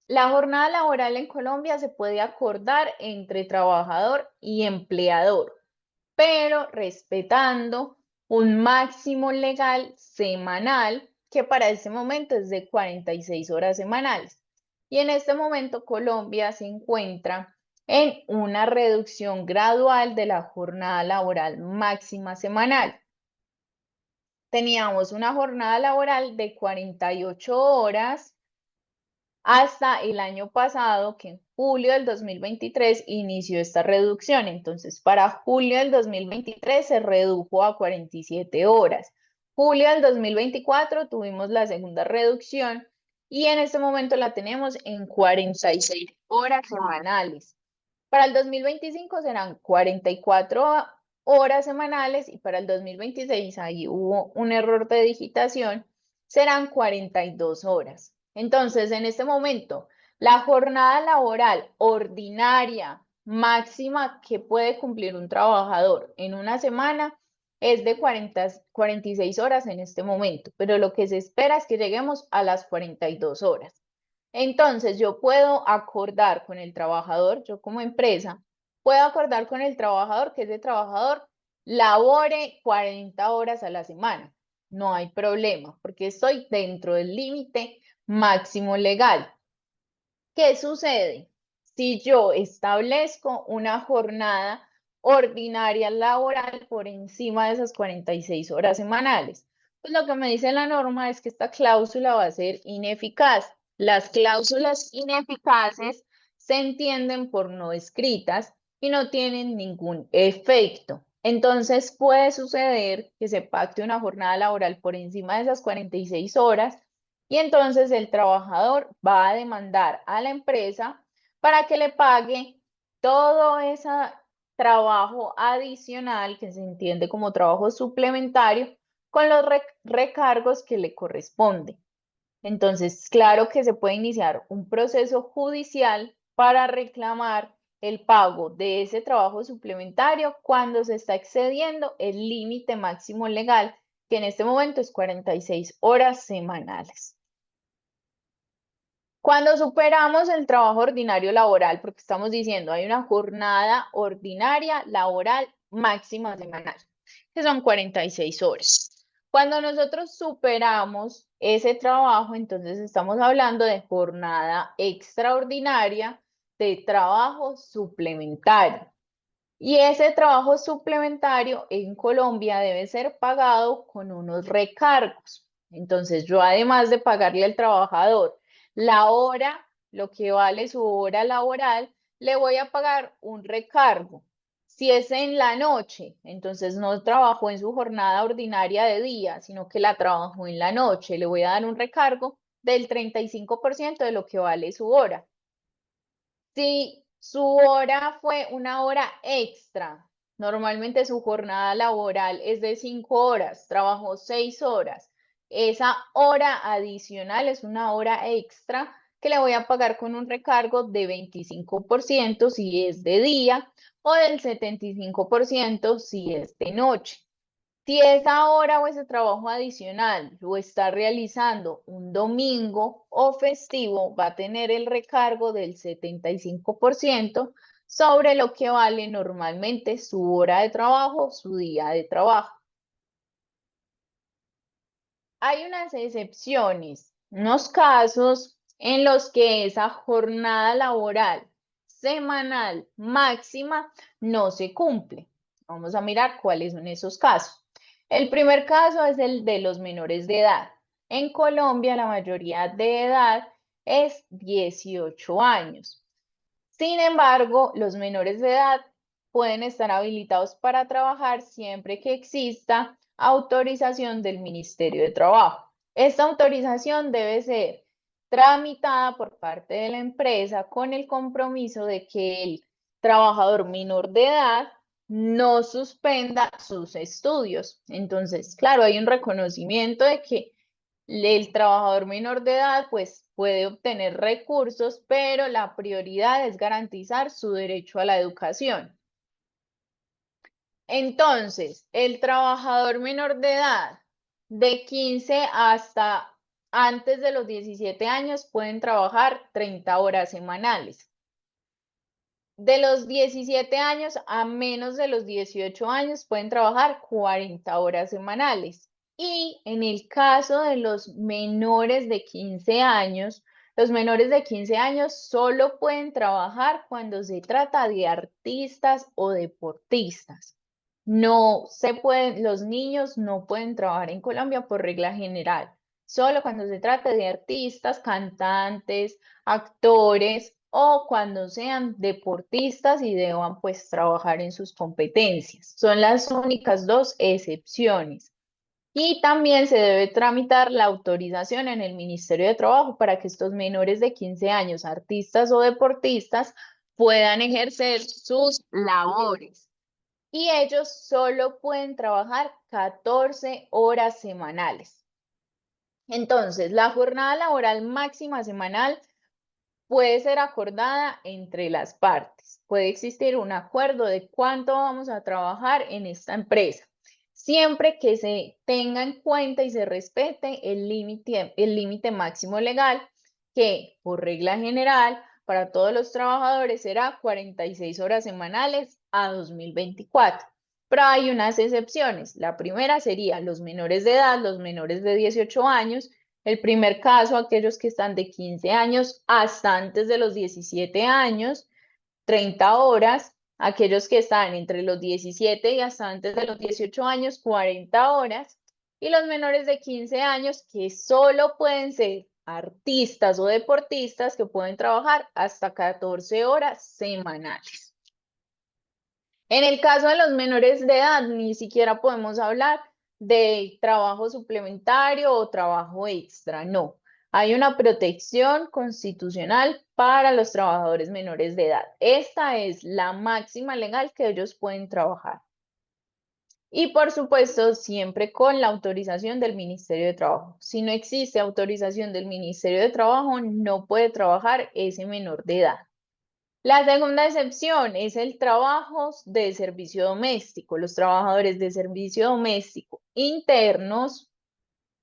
La jornada laboral en Colombia se puede acordar entre trabajador y empleador, pero respetando un máximo legal semanal que para ese momento es de 46 horas semanales. Y en este momento Colombia se encuentra en una reducción gradual de la jornada laboral máxima semanal. Teníamos una jornada laboral de 48 horas hasta el año pasado, que en julio del 2023 inició esta reducción. Entonces, para julio del 2023 se redujo a 47 horas. Julio del 2024 tuvimos la segunda reducción y en este momento la tenemos en 46 horas semanales. Para el 2025 serán 44 horas semanales y para el 2026, ahí hubo un error de digitación, serán 42 horas. Entonces, en este momento, la jornada laboral ordinaria máxima que puede cumplir un trabajador en una semana es de 46 horas en este momento, pero lo que se espera es que lleguemos a las 42 horas. Entonces, yo puedo acordar con el trabajador, yo como empresa, puedo acordar con el trabajador que ese trabajador labore 40 horas a la semana. No hay problema, porque estoy dentro del límite máximo legal. ¿Qué sucede? Si yo establezco una jornada ordinaria laboral por encima de esas 46 horas semanales, pues lo que me dice la norma es que esta cláusula va a ser ineficaz. Las cláusulas ineficaces se entienden por no escritas y no tienen ningún efecto. Entonces puede suceder que se pacte una jornada laboral por encima de esas 46 horas y entonces el trabajador va a demandar a la empresa para que le pague todo ese trabajo adicional, que se entiende como trabajo suplementario, con los recargos que le corresponden. Entonces, claro que se puede iniciar un proceso judicial para reclamar el pago de ese trabajo suplementario cuando se está excediendo el límite máximo legal, que en este momento es 46 horas semanales. Cuando superamos el trabajo ordinario laboral, porque estamos diciendo hay una jornada ordinaria laboral máxima semanal, que son 46 horas. Cuando nosotros superamos ese trabajo, entonces estamos hablando de jornada extraordinaria de trabajo suplementario. Y ese trabajo suplementario en Colombia debe ser pagado con unos recargos. Entonces, yo además de pagarle al trabajador la hora, lo que vale su hora laboral, le voy a pagar un recargo. Si es en la noche, entonces no trabajó en su jornada ordinaria de día, sino que la trabajó en la noche. Le voy a dar un recargo del 35% de lo que vale su hora. Si su hora fue una hora extra, normalmente su jornada laboral es de 5 horas, trabajó 6 horas. Esa hora adicional es una hora extra que le voy a pagar con un recargo de 25% si es de día o del 75% si es de noche. Si esa hora o ese trabajo adicional lo está realizando un domingo o festivo, va a tener el recargo del 75% sobre lo que vale normalmente su hora de trabajo, su día de trabajo. Hay unas excepciones, unos casos en los que esa jornada laboral semanal máxima no se cumple. Vamos a mirar cuáles son esos casos. El primer caso es el de los menores de edad. En Colombia la mayoría de edad es 18 años. Sin embargo, los menores de edad pueden estar habilitados para trabajar siempre que exista autorización del Ministerio de Trabajo. Esta autorización debe ser tramitada por parte de la empresa con el compromiso de que el trabajador menor de edad no suspenda sus estudios. Entonces, claro, hay un reconocimiento de que el trabajador menor de edad pues puede obtener recursos, pero la prioridad es garantizar su derecho a la educación. Entonces, el trabajador menor de edad de 15 hasta antes de los 17 años pueden trabajar 30 horas semanales. De los 17 años a menos de los 18 años pueden trabajar 40 horas semanales. Y en el caso de los menores de 15 años, los menores de 15 años solo pueden trabajar cuando se trata de artistas o deportistas. No se pueden, los niños no pueden trabajar en Colombia por regla general, solo cuando se trata de artistas, cantantes, actores o cuando sean deportistas y deban pues trabajar en sus competencias. Son las únicas dos excepciones. Y también se debe tramitar la autorización en el Ministerio de Trabajo para que estos menores de 15 años, artistas o deportistas, puedan ejercer sus labores. Y ellos solo pueden trabajar 14 horas semanales. Entonces, la jornada laboral máxima semanal puede ser acordada entre las partes. Puede existir un acuerdo de cuánto vamos a trabajar en esta empresa, siempre que se tenga en cuenta y se respete el límite máximo legal, que por regla general para todos los trabajadores será 46 horas semanales a 2024. Pero hay unas excepciones. La primera sería los menores de edad, los menores de 18 años. El primer caso, aquellos que están de 15 años hasta antes de los 17 años, 30 horas. Aquellos que están entre los 17 y hasta antes de los 18 años, 40 horas. Y los menores de 15 años que solo pueden ser artistas o deportistas que pueden trabajar hasta 14 horas semanales. En el caso de los menores de edad, ni siquiera podemos hablar de trabajo suplementario o trabajo extra, no. Hay una protección constitucional para los trabajadores menores de edad. Esta es la máxima legal que ellos pueden trabajar. Y por supuesto, siempre con la autorización del Ministerio de Trabajo. Si no existe autorización del Ministerio de Trabajo, no puede trabajar ese menor de edad. La segunda excepción es el trabajo de servicio doméstico. Los trabajadores de servicio doméstico internos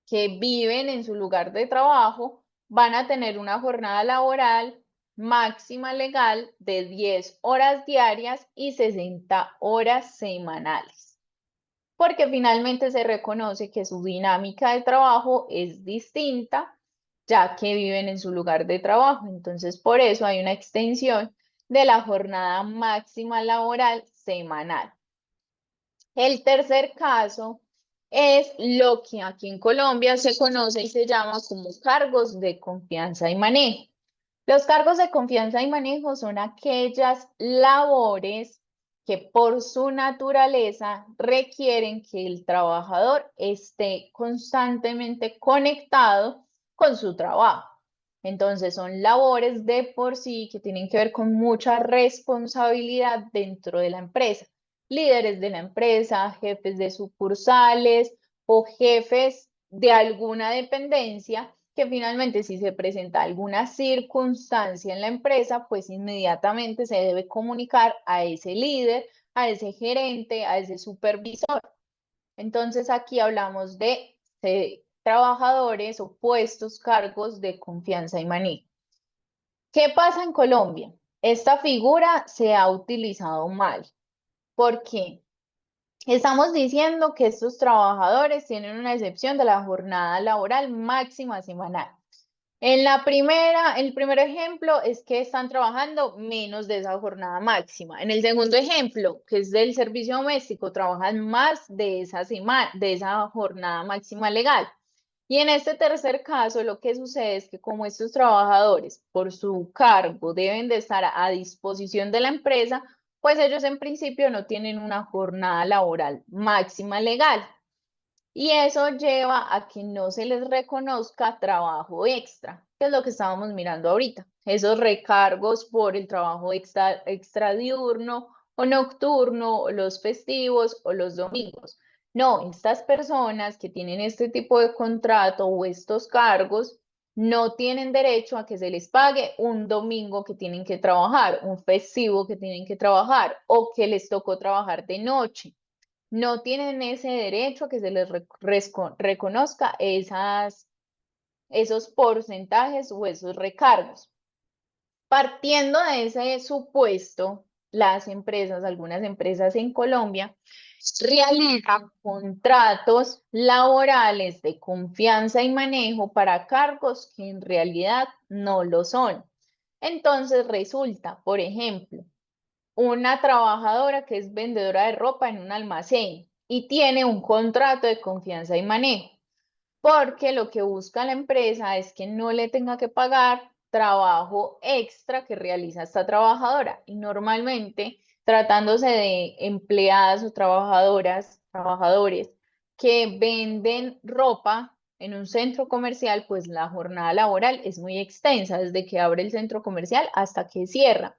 que viven en su lugar de trabajo van a tener una jornada laboral máxima legal de 10 horas diarias y 60 horas semanales, porque finalmente se reconoce que su dinámica de trabajo es distinta, ya que viven en su lugar de trabajo. Entonces, por eso hay una extensión de la jornada máxima laboral semanal. El tercer caso es lo que aquí en Colombia se conoce y se llama como cargos de confianza y manejo. Los cargos de confianza y manejo son aquellas labores que por su naturaleza requieren que el trabajador esté constantemente conectado con su trabajo. Entonces son labores de por sí que tienen que ver con mucha responsabilidad dentro de la empresa. Líderes de la empresa, jefes de sucursales o jefes de alguna dependencia que finalmente si se presenta alguna circunstancia en la empresa, pues inmediatamente se debe comunicar a ese líder, a ese gerente, a ese supervisor. Entonces aquí hablamos de trabajadores o puestos, cargos de confianza y manejo. ¿Qué pasa en Colombia? Esta figura se ha utilizado mal. ¿Por qué? Estamos diciendo que estos trabajadores tienen una excepción de la jornada laboral máxima semanal. El primer ejemplo es que están trabajando menos de esa jornada máxima. En el segundo ejemplo, que es del servicio doméstico, trabajan más de de esa jornada máxima legal. Y en este tercer caso, lo que sucede es que como estos trabajadores por su cargo deben de estar a disposición de la empresa, pues ellos en principio no tienen una jornada laboral máxima legal. Y eso lleva a que no se les reconozca trabajo extra, que es lo que estábamos mirando ahorita. Esos recargos por el trabajo extradiurno o nocturno, o los festivos o los domingos. No, estas personas que tienen este tipo de contrato o estos cargos no tienen derecho a que se les pague un domingo que tienen que trabajar, un festivo que tienen que trabajar o que les tocó trabajar de noche. No tienen ese derecho a que se les reconozca esos porcentajes o esos recargos. Partiendo de ese supuesto, las empresas, algunas empresas en Colombia, realizan contratos laborales de confianza y manejo para cargos que en realidad no lo son. Entonces resulta, por ejemplo, una trabajadora que es vendedora de ropa en un almacén y tiene un contrato de confianza y manejo, porque lo que busca la empresa es que no le tenga que pagar trabajo extra que realiza esta trabajadora. Y normalmente, tratándose de empleadas o trabajadoras, trabajadores que venden ropa en un centro comercial, pues la jornada laboral es muy extensa, desde que abre el centro comercial hasta que cierra.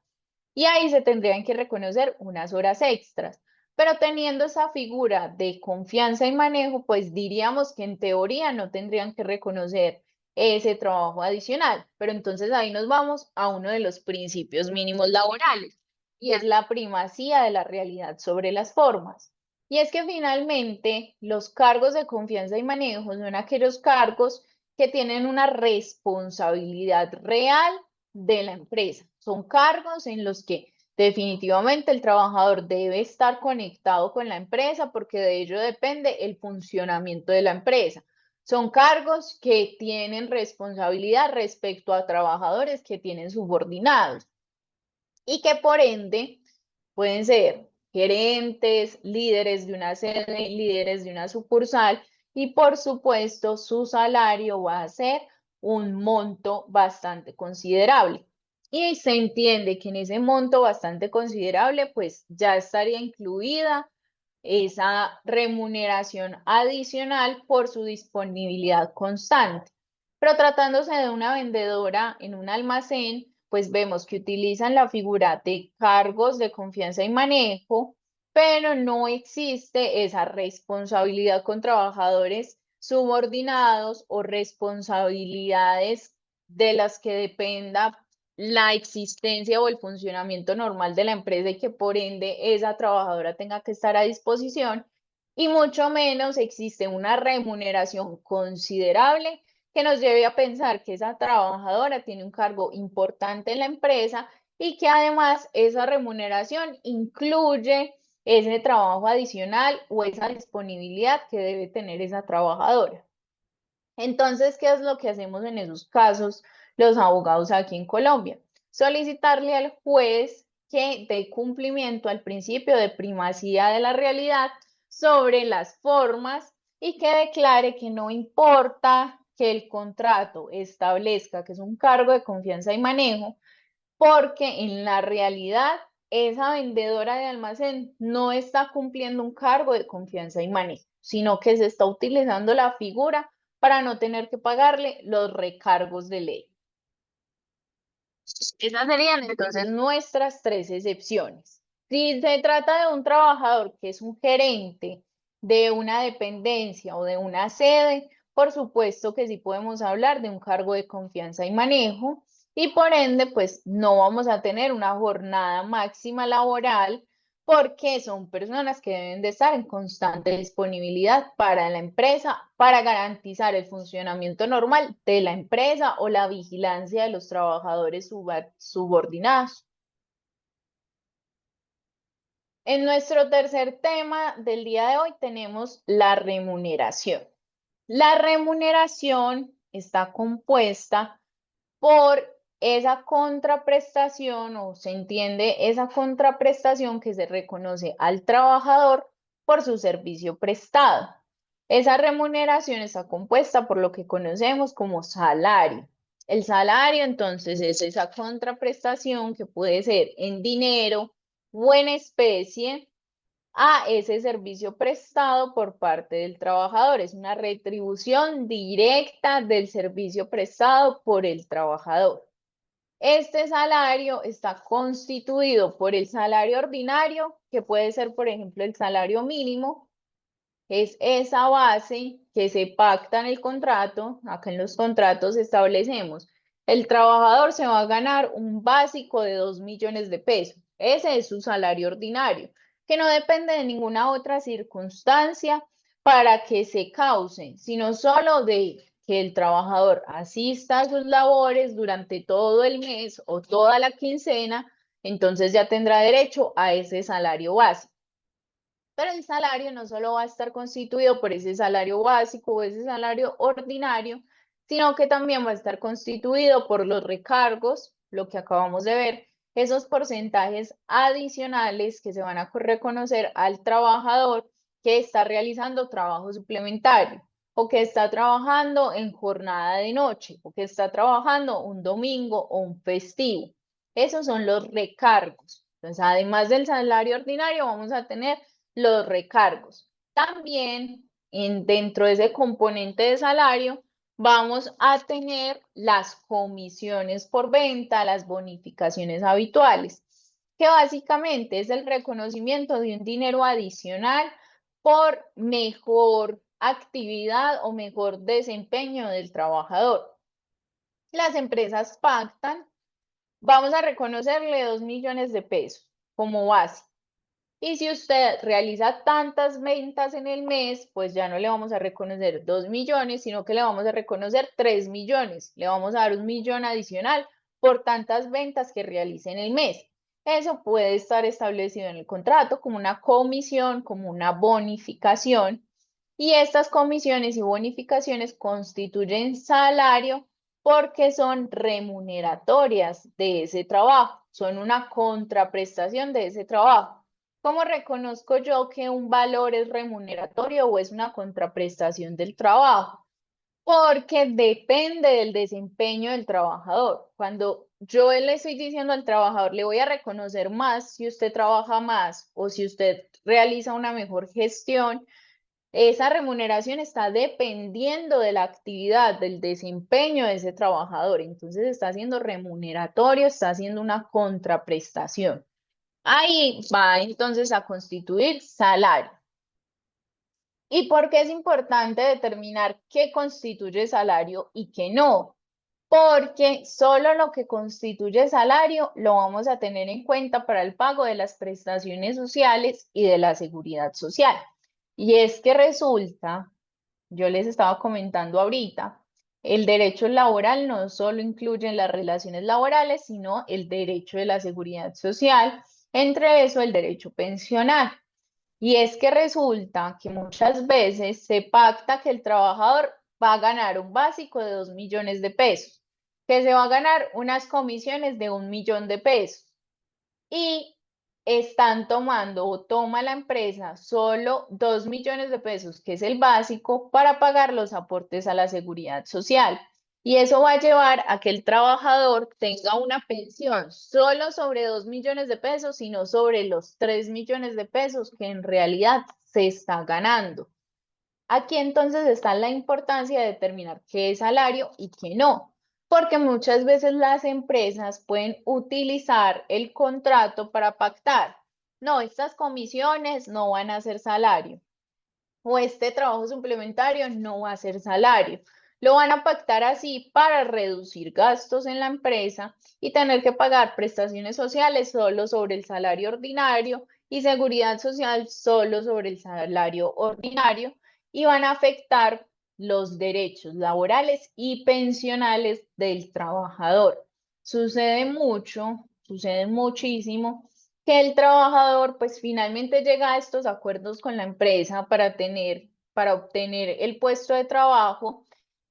Y ahí se tendrían que reconocer unas horas extras. Pero teniendo esa figura de confianza y manejo, pues diríamos que en teoría no tendrían que reconocer ese trabajo adicional. Pero entonces ahí nos vamos a uno de los principios mínimos laborales y es la primacía de la realidad sobre las formas. Y es que finalmente los cargos de confianza y manejo son aquellos cargos que tienen una responsabilidad real de la empresa. Son cargos en los que definitivamente el trabajador debe estar conectado con la empresa porque de ello depende el funcionamiento de la empresa. Son cargos que tienen responsabilidad respecto a trabajadores que tienen subordinados y que por ende pueden ser gerentes, líderes de una sede, líderes de una sucursal y por supuesto su salario va a ser un monto bastante considerable. Y se entiende que en ese monto bastante considerable pues ya estaría incluida esa remuneración adicional por su disponibilidad constante. Pero tratándose de una vendedora en un almacén, pues vemos que utilizan la figura de cargos de confianza y manejo, pero no existe esa responsabilidad con trabajadores subordinados o responsabilidades de las que dependa la existencia o el funcionamiento normal de la empresa y que por ende esa trabajadora tenga que estar a disposición y mucho menos existe una remuneración considerable que nos lleve a pensar que esa trabajadora tiene un cargo importante en la empresa y que además esa remuneración incluye ese trabajo adicional o esa disponibilidad que debe tener esa trabajadora. Entonces, ¿qué es lo que hacemos en esos casos los abogados aquí en Colombia? Solicitarle al juez que dé cumplimiento al principio de primacía de la realidad sobre las formas y que declare que no importa que el contrato establezca que es un cargo de confianza y manejo, porque en la realidad esa vendedora de almacén no está cumpliendo un cargo de confianza y manejo, sino que se está utilizando la figura para no tener que pagarle los recargos de ley. Esas serían entonces nuestras tres excepciones. Si se trata de un trabajador que es un gerente de una dependencia o de una sede, por supuesto que sí podemos hablar de un cargo de confianza y manejo y por ende, pues no vamos a tener una jornada máxima laboral porque son personas que deben de estar en constante disponibilidad para la empresa, para garantizar el funcionamiento normal de la empresa o la vigilancia de los trabajadores subordinados. En nuestro tercer tema del día de hoy tenemos la remuneración. La remuneración está compuesta por esa contraprestación o se entiende esa contraprestación que se reconoce al trabajador por su servicio prestado. Esa remuneración está compuesta por lo que conocemos como salario. El salario entonces es esa contraprestación que puede ser en dinero o en especie a ese servicio prestado por parte del trabajador. Es una retribución directa del servicio prestado por el trabajador. Este salario está constituido por el salario ordinario, que puede ser, por ejemplo, el salario mínimo, es esa base que se pacta en el contrato. Acá en los contratos establecemos, el trabajador se va a ganar un básico de 2 millones de pesos. Ese es su salario ordinario, que no depende de ninguna otra circunstancia para que se cause, sino solo de que el trabajador asista a sus labores durante todo el mes o toda la quincena, entonces ya tendrá derecho a ese salario básico. Pero el salario no solo va a estar constituido por ese salario básico o ese salario ordinario, sino que también va a estar constituido por los recargos, lo que acabamos de ver, esos porcentajes adicionales que se van a reconocer al trabajador que está realizando trabajo suplementario o que está trabajando en jornada de noche o que está trabajando un domingo o un festivo. Esos son los recargos. Entonces, además del salario ordinario, vamos a tener los recargos. También dentro de ese componente de salario vamos a tener las comisiones por venta, las bonificaciones habituales, que básicamente es el reconocimiento de un dinero adicional por mejor actividad o mejor desempeño del trabajador. Las empresas pactan, vamos a reconocerle 2 millones de pesos como base. Y si usted realiza tantas ventas en el mes, pues ya no le vamos a reconocer 2 millones, sino que le vamos a reconocer 3 millones. Le vamos a dar 1 millón adicional por tantas ventas que realice en el mes. Eso puede estar establecido en el contrato como una comisión, como una bonificación. Y estas comisiones y bonificaciones constituyen salario porque son remuneratorias de ese trabajo, son una contraprestación de ese trabajo. ¿Cómo reconozco yo que un valor es remuneratorio o es una contraprestación del trabajo? Porque depende del desempeño del trabajador. Cuando yo le estoy diciendo al trabajador, le voy a reconocer más si usted trabaja más o si usted realiza una mejor gestión, esa remuneración está dependiendo de la actividad, del desempeño de ese trabajador. Entonces está siendo remuneratorio, está haciendo una contraprestación. Ahí va entonces a constituir salario. ¿Y por qué es importante determinar qué constituye salario y qué no? Porque solo lo que constituye salario lo vamos a tener en cuenta para el pago de las prestaciones sociales y de la seguridad social. Y es que resulta, yo les estaba comentando ahorita, el derecho laboral no solo incluye las relaciones laborales, sino el derecho de la seguridad social, entre eso el derecho pensional. Y es que resulta que muchas veces se pacta que el trabajador va a ganar un básico de 2 millones de pesos, que se va a ganar unas comisiones de 1 millón de pesos. Y están tomando o toma la empresa solo 2 millones de pesos, que es el básico, para pagar los aportes a la seguridad social. Y eso va a llevar a que el trabajador tenga una pensión solo sobre 2 millones de pesos, sino sobre los 3 millones de pesos que en realidad se está ganando. Aquí entonces está la importancia de determinar qué es salario y qué no, porque muchas veces las empresas pueden utilizar el contrato para pactar. No, estas comisiones no van a ser salario o este trabajo suplementario no va a ser salario. Lo van a pactar así para reducir gastos en la empresa y tener que pagar prestaciones sociales solo sobre el salario ordinario y seguridad social solo sobre el salario ordinario y van a afectar los derechos laborales y pensionales del trabajador. Sucede muchísimo que el trabajador pues finalmente llega a estos acuerdos con la empresa para obtener el puesto de trabajo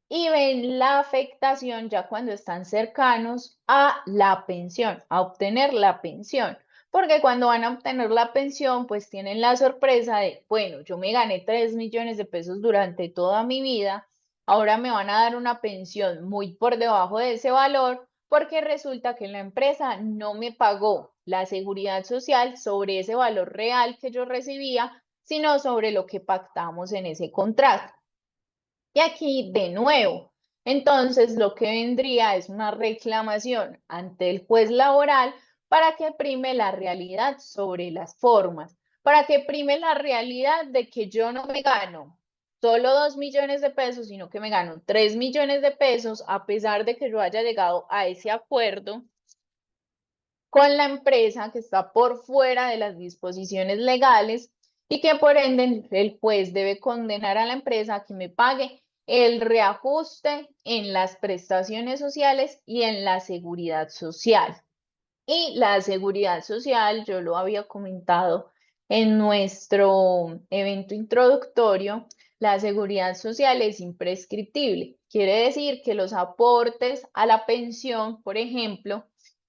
y ven la afectación ya cuando están cercanos a la pensión, a obtener la pensión. Porque cuando van a obtener la pensión, pues tienen la sorpresa de, bueno, yo me gané 3 millones de pesos durante toda mi vida, ahora me van a dar una pensión muy por debajo de ese valor, porque resulta que la empresa no me pagó la seguridad social sobre ese valor real que yo recibía, sino sobre lo que pactamos en ese contrato. Y aquí de nuevo, entonces lo que vendría es una reclamación ante el juez laboral para que prime la realidad sobre las formas, para que prime la realidad de que yo no me gano solo 2 millones de pesos, sino que me gano 3 millones de pesos a pesar de que yo haya llegado a ese acuerdo con la empresa que está por fuera de las disposiciones legales y que por ende el juez debe condenar a la empresa a que me pague el reajuste en las prestaciones sociales y en la seguridad social. Y la seguridad social, yo lo había comentado en nuestro evento introductorio, la seguridad social es imprescriptible. Quiere decir que los aportes a la pensión, por ejemplo,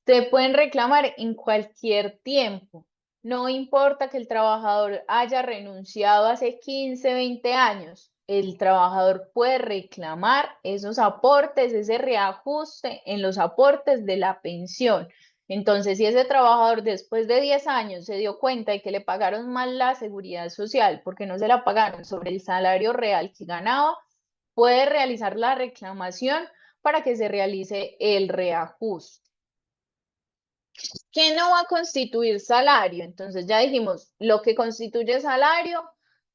se pueden reclamar en cualquier tiempo. No importa que el trabajador haya renunciado hace 15, 20 años. El trabajador puede reclamar esos aportes, ese reajuste en los aportes de la pensión. Entonces, si ese trabajador después de 10 años se dio cuenta de que le pagaron mal la seguridad social porque no se la pagaron sobre el salario real que ganaba, puede realizar la reclamación para que se realice el reajuste. ¿Qué no va a constituir salario? Entonces ya dijimos, lo que constituye salario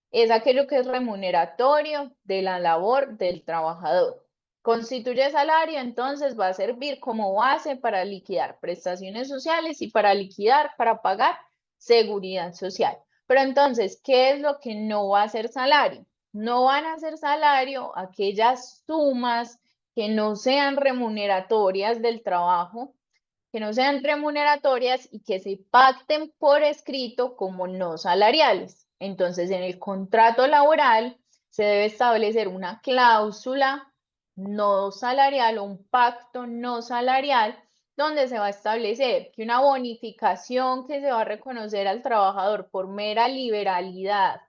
es aquello que es remuneratorio de la labor del trabajador. Constituye salario, entonces va a servir como base para liquidar prestaciones sociales y para liquidar, para pagar seguridad social. Pero entonces, ¿qué es lo que no va a ser salario? No van a ser salario aquellas sumas que no sean remuneratorias del trabajo, que no sean remuneratorias y que se pacten por escrito como no salariales. Entonces, en el contrato laboral se debe establecer una cláusula no salarial o un pacto no salarial donde se va a establecer que una bonificación que se va a reconocer al trabajador por mera liberalidad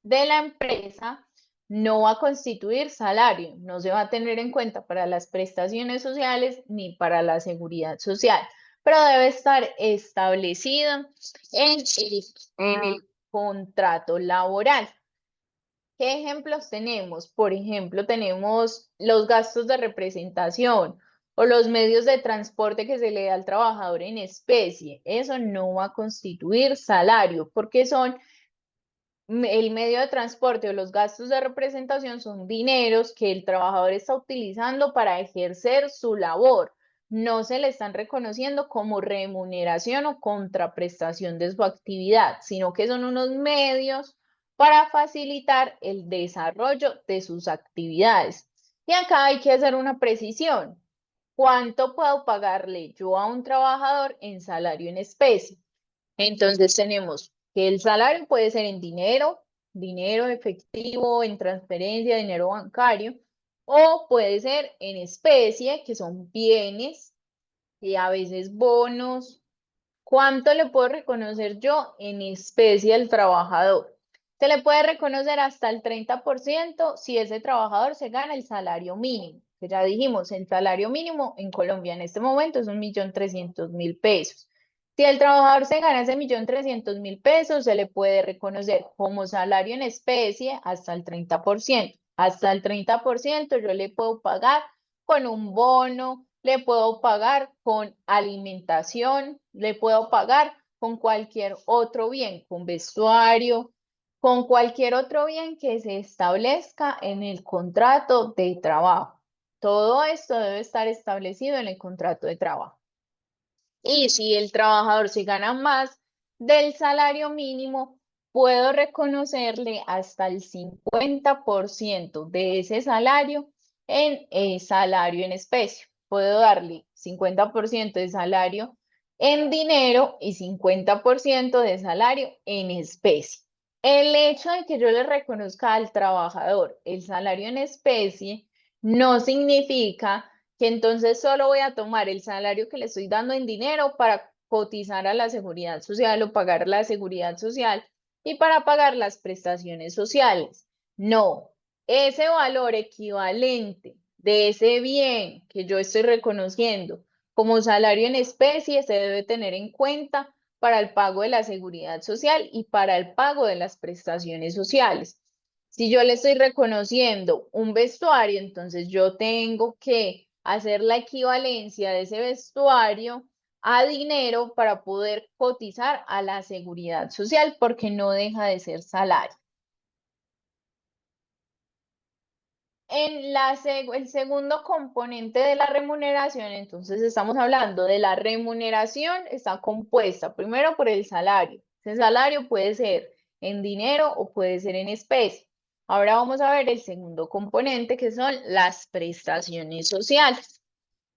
de la empresa no va a constituir salario, no se va a tener en cuenta para las prestaciones sociales ni para la seguridad social, pero debe estar establecido en el contrato laboral. ¿Qué ejemplos tenemos? Por ejemplo, tenemos los gastos de representación o los medios de transporte que se le da al trabajador en especie. Eso no va a constituir salario porque son el medio de transporte o los gastos de representación son dineros que el trabajador está utilizando para ejercer su labor. No se le están reconociendo como remuneración o contraprestación de su actividad, sino que son unos medios para facilitar el desarrollo de sus actividades. Y acá hay que hacer una precisión. ¿Cuánto puedo pagarle yo a un trabajador en salario en especie? Entonces tenemos que el salario puede ser en dinero, dinero efectivo, en transferencia, dinero bancario, o puede ser en especie, que son bienes y a veces bonos. ¿Cuánto le puedo reconocer yo en especie al trabajador? Se le puede reconocer hasta el 30% si ese trabajador se gana el salario mínimo. que ya dijimos, el salario mínimo en Colombia en este momento es 1.300.000 pesos. Si el trabajador se gana ese 1.300.000 pesos, se le puede reconocer como salario en especie hasta el 30%. Hasta el 30% yo le puedo pagar con un bono, le puedo pagar con alimentación, le puedo pagar con cualquier otro bien, con vestuario, con cualquier otro bien que se establezca en el contrato de trabajo. Todo esto debe estar establecido en el contrato de trabajo. Y si el trabajador se gana más del salario mínimo, puedo reconocerle hasta el 50% de ese salario en salario en especie. Puedo darle 50% de salario en dinero y 50% de salario en especie. El hecho de que yo le reconozca al trabajador el salario en especie no significa que entonces solo voy a tomar el salario que le estoy dando en dinero para cotizar a la seguridad social o pagar la seguridad social y para pagar las prestaciones sociales. No, ese valor equivalente de ese bien que yo estoy reconociendo como salario en especie se debe tener en cuenta para el pago de la seguridad social y para el pago de las prestaciones sociales. Si yo le estoy reconociendo un vestuario, entonces yo tengo que hacer la equivalencia de ese vestuario a dinero para poder cotizar a la seguridad social porque no deja de ser salario. El segundo componente de la remuneración, entonces estamos hablando de la remuneración, está compuesta primero por el salario. Ese salario puede ser en dinero o puede ser en especie. Ahora vamos a ver el segundo componente que son las prestaciones sociales.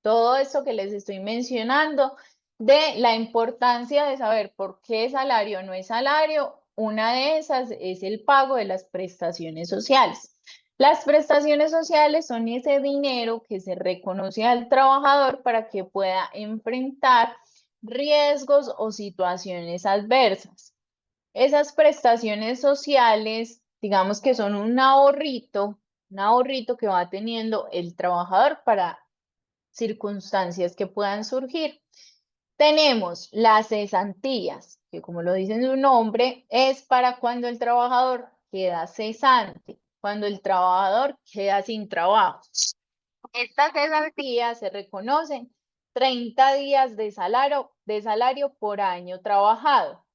Todo esto que les estoy mencionando de la importancia de saber por qué salario o no es salario, una de esas es el pago de las prestaciones sociales. Las prestaciones sociales son ese dinero que se reconoce al trabajador para que pueda enfrentar riesgos o situaciones adversas. Esas prestaciones sociales, digamos que son un ahorrito que va teniendo el trabajador para circunstancias que puedan surgir. Tenemos las cesantías, que como lo dice su nombre, es para cuando el trabajador queda cesante, cuando el trabajador queda sin trabajo. Estas cesantías se reconocen 30 días de salario por año trabajado.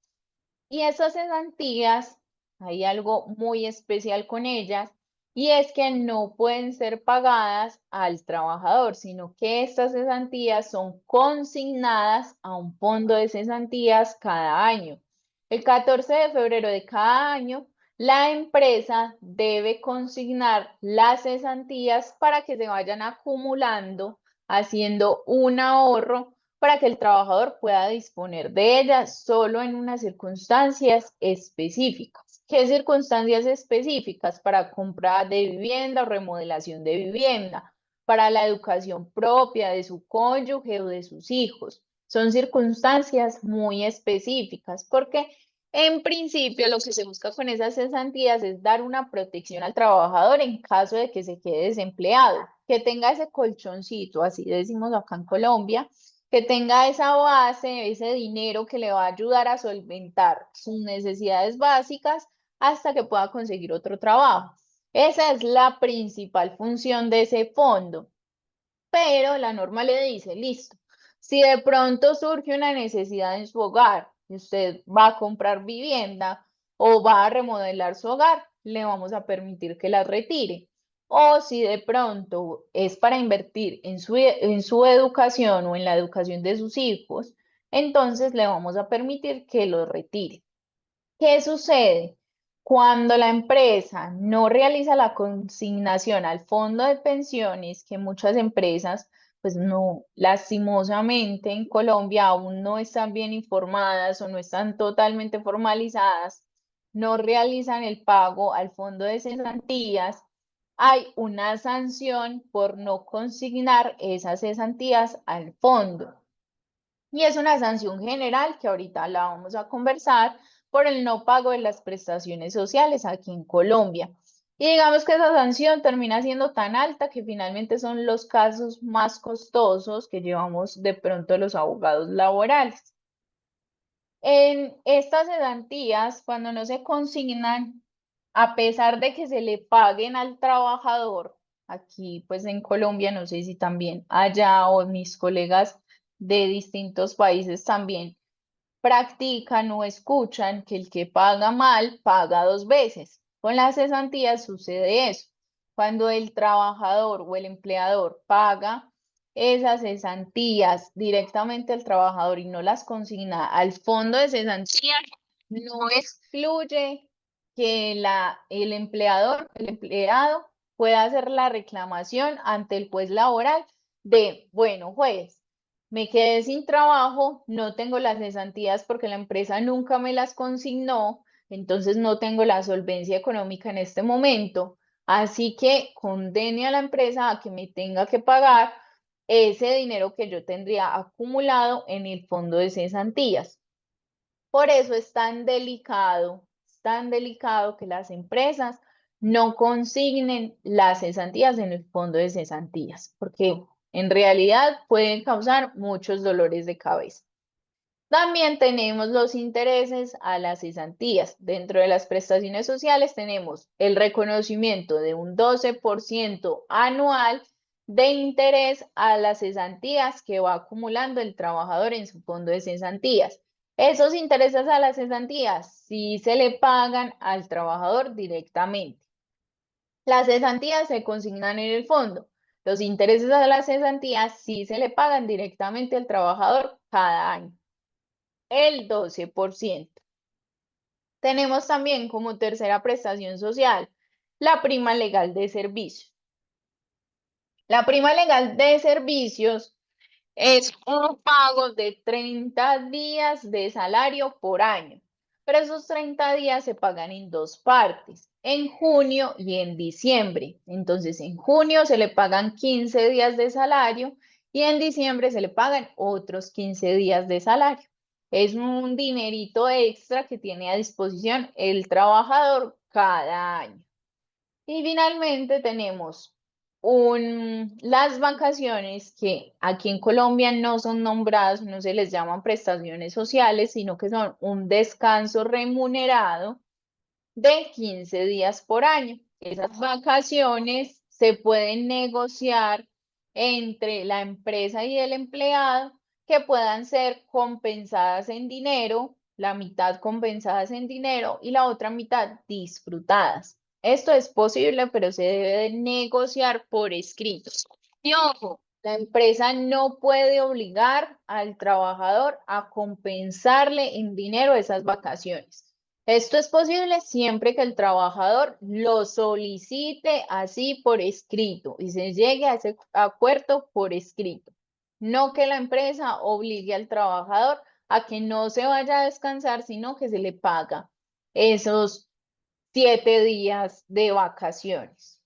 Y esas cesantías, hay algo muy especial con ellas, y es que no pueden ser pagadas al trabajador, sino que estas cesantías son consignadas a un fondo de cesantías cada año. El 14 de febrero de cada año, la empresa debe consignar las cesantías para que se vayan acumulando, haciendo un ahorro para que el trabajador pueda disponer de ellas solo en unas circunstancias específicas. ¿Qué circunstancias específicas? Para compra de vivienda o remodelación de vivienda, para la educación propia de su cónyuge o de sus hijos. Son circunstancias muy específicas porque en principio lo que se busca con esas cesantías es dar una protección al trabajador en caso de que se quede desempleado, que tenga ese colchoncito, así decimos acá en Colombia, que tenga esa base, ese dinero que le va a ayudar a solventar sus necesidades básicas hasta que pueda conseguir otro trabajo. Esa es la principal función de ese fondo. Pero la norma le dice, listo, si de pronto surge una necesidad en su hogar y usted va a comprar vivienda o va a remodelar su hogar, le vamos a permitir que la retire. O si de pronto es para invertir en su educación o en la educación de sus hijos, entonces le vamos a permitir que lo retire. ¿Qué sucede? Cuando la empresa no realiza la consignación al fondo de pensiones, que muchas empresas, pues no, lastimosamente en Colombia aún no están bien informadas o no están totalmente formalizadas, no realizan el pago al fondo de cesantías, hay una sanción por no consignar esas cesantías al fondo. Y es una sanción general que ahorita la vamos a conversar por el no pago de las prestaciones sociales aquí en Colombia. Y digamos que esa sanción termina siendo tan alta que finalmente son los casos más costosos que llevamos de pronto los abogados laborales. En estas cesantías, cuando no se consignan, a pesar de que se le paguen al trabajador, aquí pues en Colombia, no sé si también allá o mis colegas de distintos países también practican o escuchan que el que paga mal paga dos veces. Con las cesantías sucede eso. Cuando el trabajador o el empleador paga esas cesantías directamente al trabajador y no las consigna al fondo de cesantías, no excluye que el empleador, el empleado, pueda hacer la reclamación ante el juez laboral de, bueno, juez, me quedé sin trabajo, no tengo las cesantías porque la empresa nunca me las consignó, entonces no tengo la solvencia económica en este momento. Así que condene a la empresa a que me tenga que pagar ese dinero que yo tendría acumulado en el fondo de cesantías. Por eso es tan delicado que las empresas no consignen las cesantías en el fondo de cesantías, porque en realidad pueden causar muchos dolores de cabeza. También tenemos los intereses a las cesantías. Dentro de las prestaciones sociales tenemos el reconocimiento de un 12% anual de interés a las cesantías que va acumulando el trabajador en su fondo de cesantías. Esos intereses a las cesantías sí se le pagan al trabajador directamente. Las cesantías se consignan en el fondo. Los intereses a las cesantías sí se le pagan directamente al trabajador cada año, el 12%. Tenemos también como tercera prestación social la prima legal de servicio. La prima legal de servicios es un pago de 30 días de salario por año, pero esos 30 días se pagan en dos partes, en junio y en diciembre. Entonces, en junio se le pagan 15 días de salario y en diciembre se le pagan otros 15 días de salario. Es un dinerito extra que tiene a disposición el trabajador cada año. Y finalmente tenemos las vacaciones que aquí en Colombia no son nombradas, no se les llaman prestaciones sociales, sino que son un descanso remunerado de 15 días por año. Esas vacaciones se pueden negociar entre la empresa y el empleado que puedan ser compensadas en dinero, la mitad compensadas en dinero y la otra mitad disfrutadas. Esto es posible, pero se debe de negociar por escrito. Y ojo, la empresa no puede obligar al trabajador a compensarle en dinero esas vacaciones. Esto es posible siempre que el trabajador lo solicite así por escrito y se llegue a ese acuerdo por escrito. No que la empresa obligue al trabajador a que no se vaya a descansar, sino que se le paga esos 7 días de vacaciones.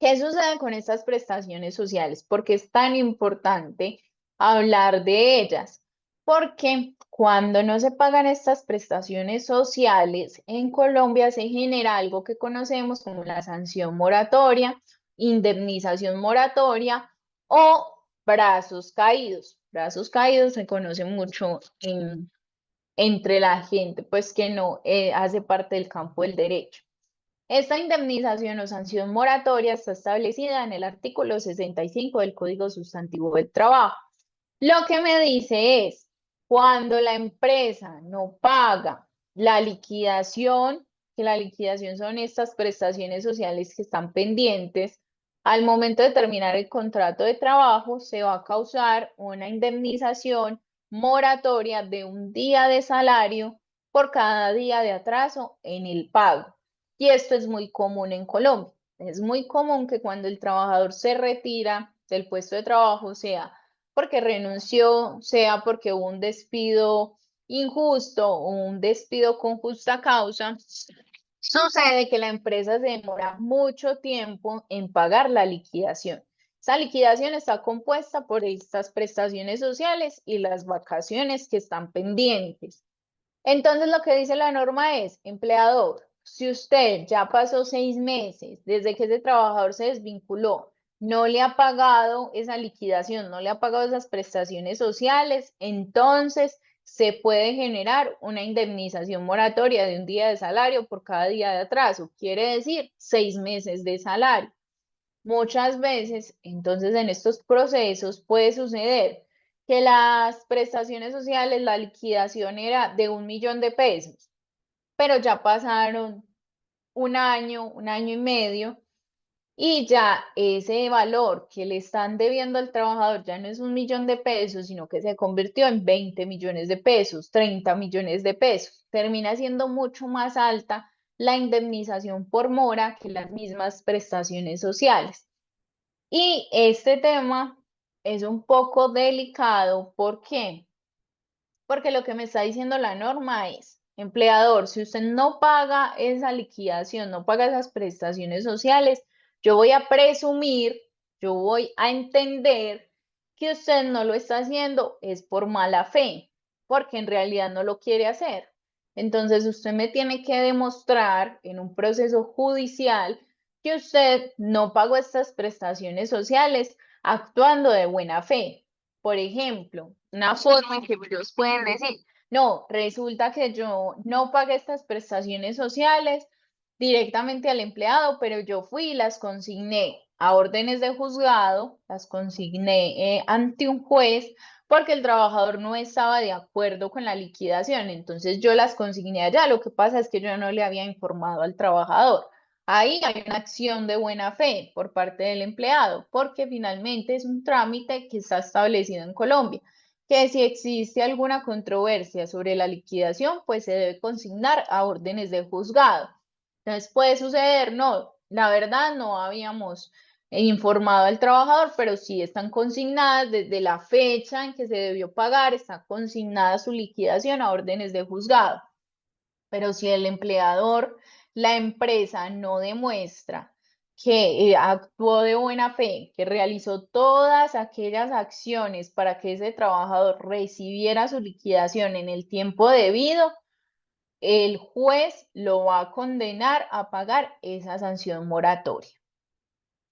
¿Qué sucede con estas prestaciones sociales? ¿Por qué es tan importante hablar de ellas? Porque cuando no se pagan estas prestaciones sociales, en Colombia se genera algo que conocemos como la sanción moratoria, indemnización moratoria o brazos caídos. Brazos caídos se conoce mucho entre la gente, pues que no hace parte del campo del derecho. Esta indemnización o sanción moratoria está establecida en el artículo 65 del Código Sustantivo del Trabajo. Lo que me dice es, cuando la empresa no paga la liquidación, que la liquidación son estas prestaciones sociales que están pendientes, al momento de terminar el contrato de trabajo se va a causar una indemnización moratoria de un día de salario por cada día de atraso en el pago. Y esto es muy común en Colombia. Es muy común que cuando el trabajador se retira del puesto de trabajo, sea porque renunció, sea porque hubo un despido injusto o un despido con justa causa, sucede que la empresa se demora mucho tiempo en pagar la liquidación. Esta liquidación está compuesta por estas prestaciones sociales y las vacaciones que están pendientes. Entonces, lo que dice la norma es, empleador, si usted ya pasó 6 meses desde que ese trabajador se desvinculó, no le ha pagado esa liquidación, no le ha pagado esas prestaciones sociales, entonces se puede generar una indemnización moratoria de un día de salario por cada día de atraso, quiere decir 6 meses de salario. Muchas veces, entonces, en estos procesos puede suceder que las prestaciones sociales, la liquidación era de 1 millón de pesos, pero ya pasaron un año y medio, y ya ese valor que le están debiendo al trabajador ya no es 1 millón de pesos, sino que se convirtió en 20 millones de pesos, 30 millones de pesos. Termina siendo mucho más alta la indemnización por mora que las mismas prestaciones sociales. Y este tema es un poco delicado. ¿Por qué? Porque lo que me está diciendo la norma es, empleador, si usted no paga esa liquidación, no paga esas prestaciones sociales, yo voy a presumir, yo voy a entender que usted no lo está haciendo es por mala fe, porque en realidad no lo quiere hacer. Entonces usted me tiene que demostrar en un proceso judicial que usted no pagó estas prestaciones sociales actuando de buena fe. Por ejemplo, una forma en que ellos pueden decir, no, resulta que yo no pagué estas prestaciones sociales directamente al empleado, pero yo fui y las consigné a órdenes de juzgado, las consigné ante un juez porque el trabajador no estaba de acuerdo con la liquidación. Entonces yo las consigné allá. Lo que pasa es que yo no le había informado al trabajador. Ahí hay una acción de buena fe por parte del empleado, porque finalmente es un trámite que está establecido en Colombia, que si existe alguna controversia sobre la liquidación, pues se debe consignar a órdenes de juzgado. Entonces puede suceder, no, la verdad no habíamos informado al trabajador, pero sí están consignadas desde la fecha en que se debió pagar, está consignada su liquidación a órdenes de juzgado. Pero si el empleador, la empresa no demuestra que actuó de buena fe, que realizó todas aquellas acciones para que ese trabajador recibiera su liquidación en el tiempo debido, el juez lo va a condenar a pagar esa sanción moratoria.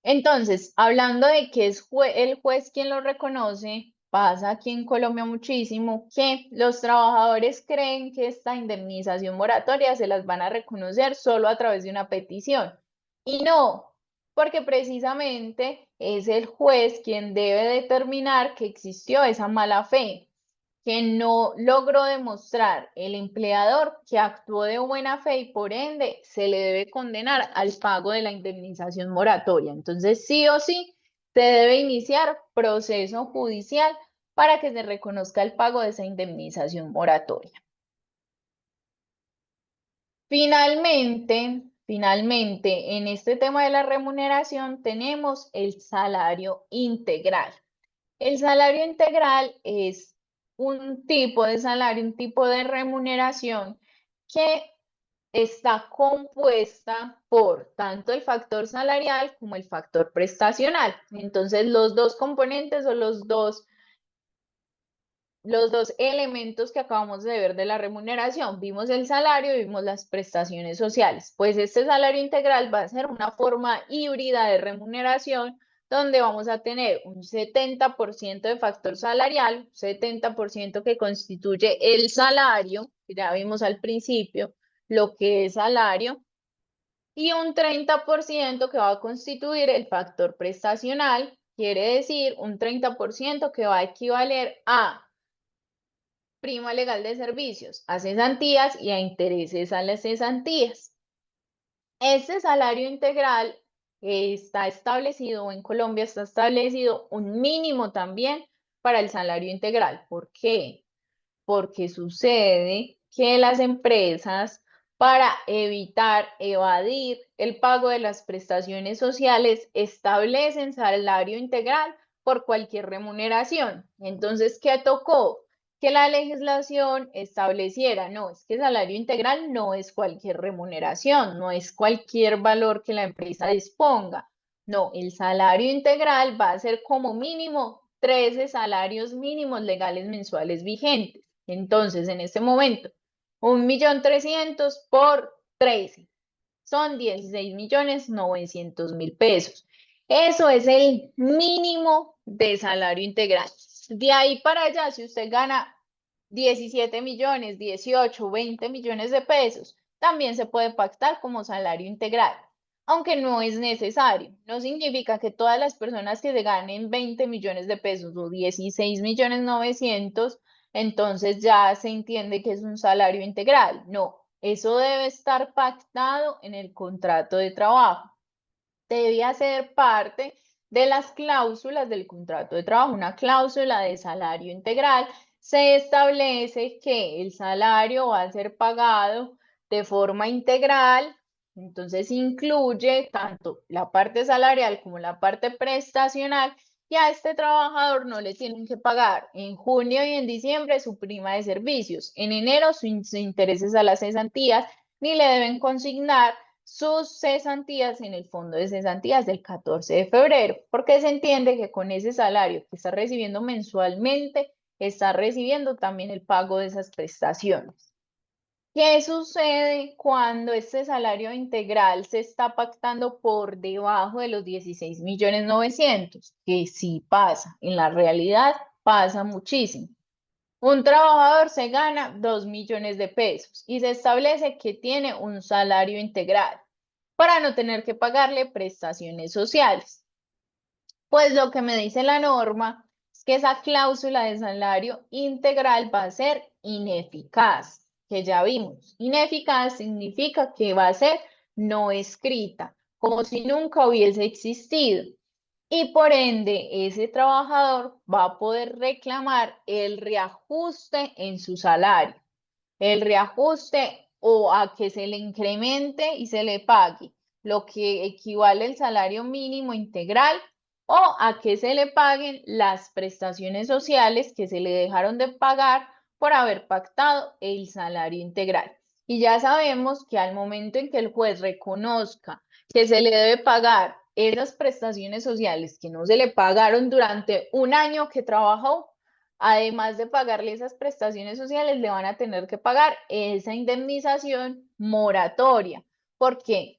Entonces, hablando de que es el juez quien lo reconoce, pasa aquí en Colombia muchísimo que los trabajadores creen que esta indemnización moratoria se las van a reconocer solo a través de una petición. Y no, porque precisamente es el juez quien debe determinar que existió esa mala fe, que no logró demostrar el empleador que actuó de buena fe y por ende se le debe condenar al pago de la indemnización moratoria. Entonces, sí o sí, se debe iniciar proceso judicial para que se reconozca el pago de esa indemnización moratoria. Finalmente, en este tema de la remuneración tenemos el salario integral. El salario integral es un tipo de salario, un tipo de remuneración que está compuesta por tanto el factor salarial como el factor prestacional. Entonces, los dos componentes o los dos elementos que acabamos de ver de la remuneración, vimos el salario y vimos las prestaciones sociales. Pues este salario integral va a ser una forma híbrida de remuneración donde vamos a tener un 70% de factor salarial, 70% que constituye el salario, que ya vimos al principio lo que es salario, y un 30% que va a constituir el factor prestacional, quiere decir un 30% que va a equivaler a prima legal de servicios, a cesantías y a intereses a las cesantías. Este salario integral está establecido, en Colombia está establecido un mínimo también para el salario integral. ¿Por qué? Porque sucede que las empresas, para evitar evadir el pago de las prestaciones sociales, establecen salario integral por cualquier remuneración. Entonces, ¿qué tocó? Que la legislación estableciera, no, es que salario integral no es cualquier remuneración, no es cualquier valor que la empresa disponga. No, el salario integral va a ser como mínimo 13 salarios mínimos legales mensuales vigentes. Entonces, en este momento, 1.300.000 por 13. son 16.900.000 pesos. Eso es el mínimo de salario integral. De ahí para allá, si usted gana 17 millones, 18, 20 millones de pesos, también se puede pactar como salario integral, aunque no es necesario. No significa que todas las personas que se ganen 20 millones de pesos o 16.900.000, entonces ya se entiende que es un salario integral. No, eso debe estar pactado en el contrato de trabajo. Debe hacer parte de las cláusulas del contrato de trabajo, una cláusula de salario integral. Se establece que el salario va a ser pagado de forma integral, entonces incluye tanto la parte salarial como la parte prestacional, y a este trabajador no le tienen que pagar en junio y en diciembre su prima de servicios, en enero sus intereses a las cesantías, ni le deben consignar sus cesantías en el fondo de cesantías del 14 de febrero, porque se entiende que con ese salario que está recibiendo mensualmente, está recibiendo también el pago de esas prestaciones. ¿Qué sucede cuando este salario integral se está pactando por debajo de los 16.900.000? Que sí pasa, en la realidad pasa muchísimo. Un trabajador se gana 2 millones de pesos y se establece que tiene un salario integral para no tener que pagarle prestaciones sociales. Pues lo que me dice la norma es que esa cláusula de salario integral va a ser ineficaz, que ya vimos. Ineficaz significa que va a ser no escrita, como si nunca hubiese existido. Y por ende, ese trabajador va a poder reclamar el reajuste en su salario, el reajuste o a que se le incremente y se le pague lo que equivale al salario mínimo integral, o a que se le paguen las prestaciones sociales que se le dejaron de pagar por haber pactado el salario integral. Y ya sabemos que al momento en que el juez reconozca que se le debe pagar esas prestaciones sociales que no se le pagaron durante un año que trabajó, además de pagarle esas prestaciones sociales, le van a tener que pagar esa indemnización moratoria, porque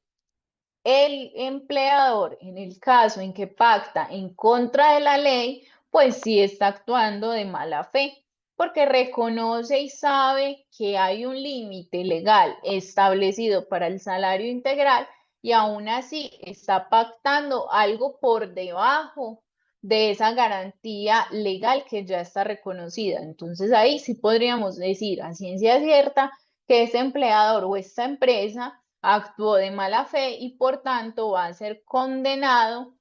el empleador, en el caso en que pacta en contra de la ley, pues sí está actuando de mala fe, porque reconoce y sabe que hay un límite legal establecido para el salario integral y aún así está pactando algo por debajo de esa garantía legal que ya está reconocida. Entonces ahí sí podríamos decir a ciencia cierta que ese empleador o esta empresa actuó de mala fe y por tanto va a ser condenado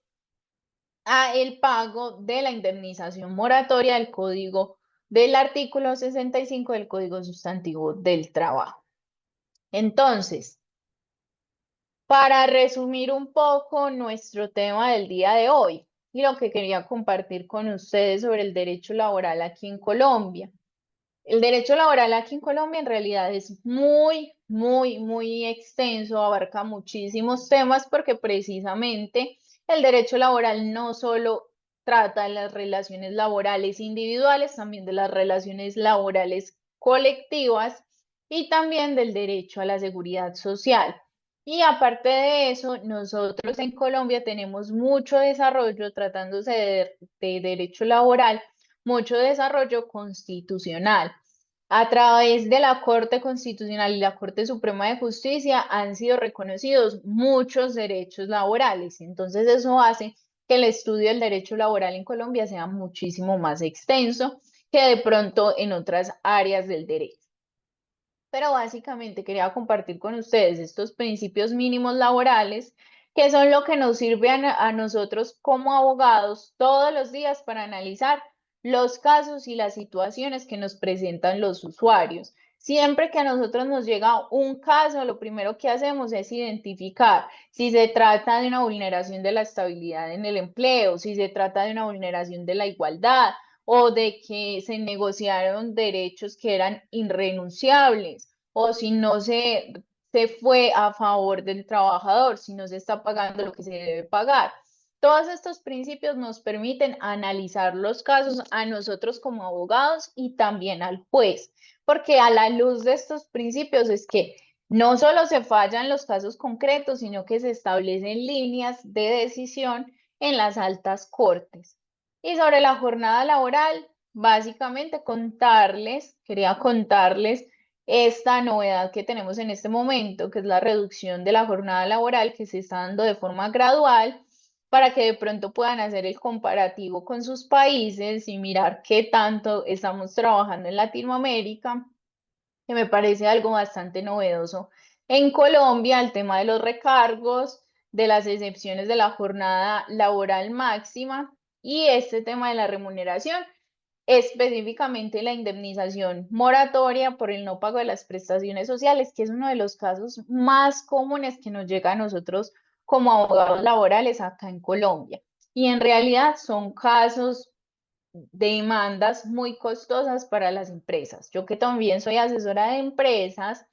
a el pago de la indemnización moratoria del artículo 65 del Código Sustantivo del Trabajo. Entonces, para resumir un poco nuestro tema del día de hoy y lo que quería compartir con ustedes sobre el derecho laboral aquí en Colombia. El derecho laboral aquí en Colombia en realidad es muy extenso, abarca muchísimos temas porque precisamente el derecho laboral no solo trata de las relaciones laborales individuales, también de las relaciones laborales colectivas y también del derecho a la seguridad social. Y aparte de eso, nosotros en Colombia tenemos mucho desarrollo tratándose de derecho laboral, mucho desarrollo constitucional. A través de la Corte Constitucional y la Corte Suprema de Justicia han sido reconocidos muchos derechos laborales. Entonces eso hace que el estudio del derecho laboral en Colombia sea muchísimo más extenso que de pronto en otras áreas del derecho. Pero básicamente quería compartir con ustedes estos principios mínimos laborales que son lo que nos sirve a nosotros como abogados todos los días para analizar los casos y las situaciones que nos presentan los usuarios. Siempre que a nosotros nos llega un caso, lo primero que hacemos es identificar si se trata de una vulneración de la estabilidad en el empleo, si se trata de una vulneración de la igualdad o de que se negociaron derechos que eran irrenunciables o si no se fue a favor del trabajador, si no se está pagando lo que se debe pagar. Todos estos principios nos permiten analizar los casos a nosotros como abogados y también al juez, porque a la luz de estos principios es que No solo se falla en los casos concretos, sino que se establecen líneas de decisión en las altas cortes. Y sobre la jornada laboral, básicamente quería contarles esta novedad que tenemos en este momento, que es la reducción de la jornada laboral que se está dando de forma gradual para que de pronto puedan hacer el comparativo con sus países y mirar qué tanto estamos trabajando en Latinoamérica, que me parece algo bastante novedoso. En Colombia, el tema de los recargos, de las excepciones de la jornada laboral máxima y este tema de la remuneración, específicamente la indemnización moratoria por el no pago de las prestaciones sociales, que es uno de los casos más comunes que nos llega a nosotros como abogados laborales acá en Colombia. Y en realidad son casos demandas muy costosas para las empresas. Yo que también soy asesora de empresas,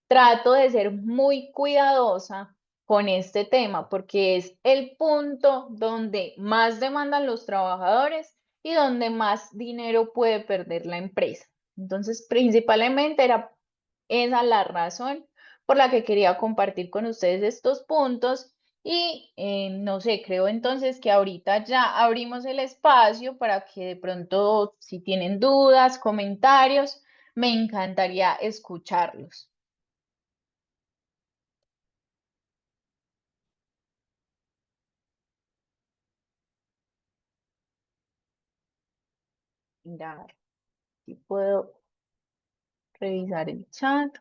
trato de ser muy cuidadosa con este tema porque es el punto donde más demandan los trabajadores y donde más dinero puede perder la empresa. Entonces, principalmente era esa la razón por la que quería compartir con ustedes estos puntos y no sé, creo entonces que ahorita ya abrimos el espacio para que de pronto, si tienen dudas, comentarios, me encantaría escucharlos. Mira, si puedo revisar el chat.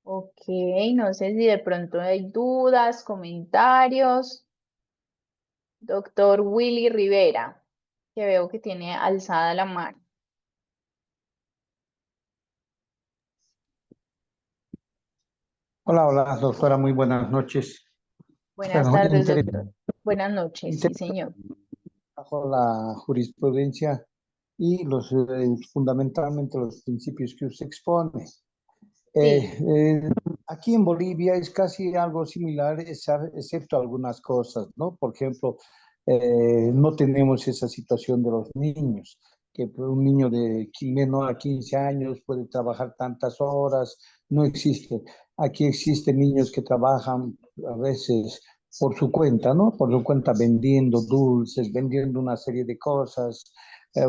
Ok, no sé si de pronto hay dudas, comentarios. Doctor Willy Rivera, que veo que tiene alzada la mano. Hola, hola, doctora, muy buenas noches. Buenas Bueno, tardes, doctor. Buenas noches, sí, interesante señor. bajo la jurisprudencia y fundamentalmente los principios que usted expone. Sí. Eh, eh, Aquí en Bolivia es casi algo similar, excepto algunas cosas, ¿no? Por ejemplo, no tenemos esa situación de los niños, que un niño de menor a 15 años puede trabajar tantas horas, no existe. Aquí existen niños que trabajan a veces por su cuenta, ¿no? Por su cuenta vendiendo dulces, vendiendo una serie de cosas,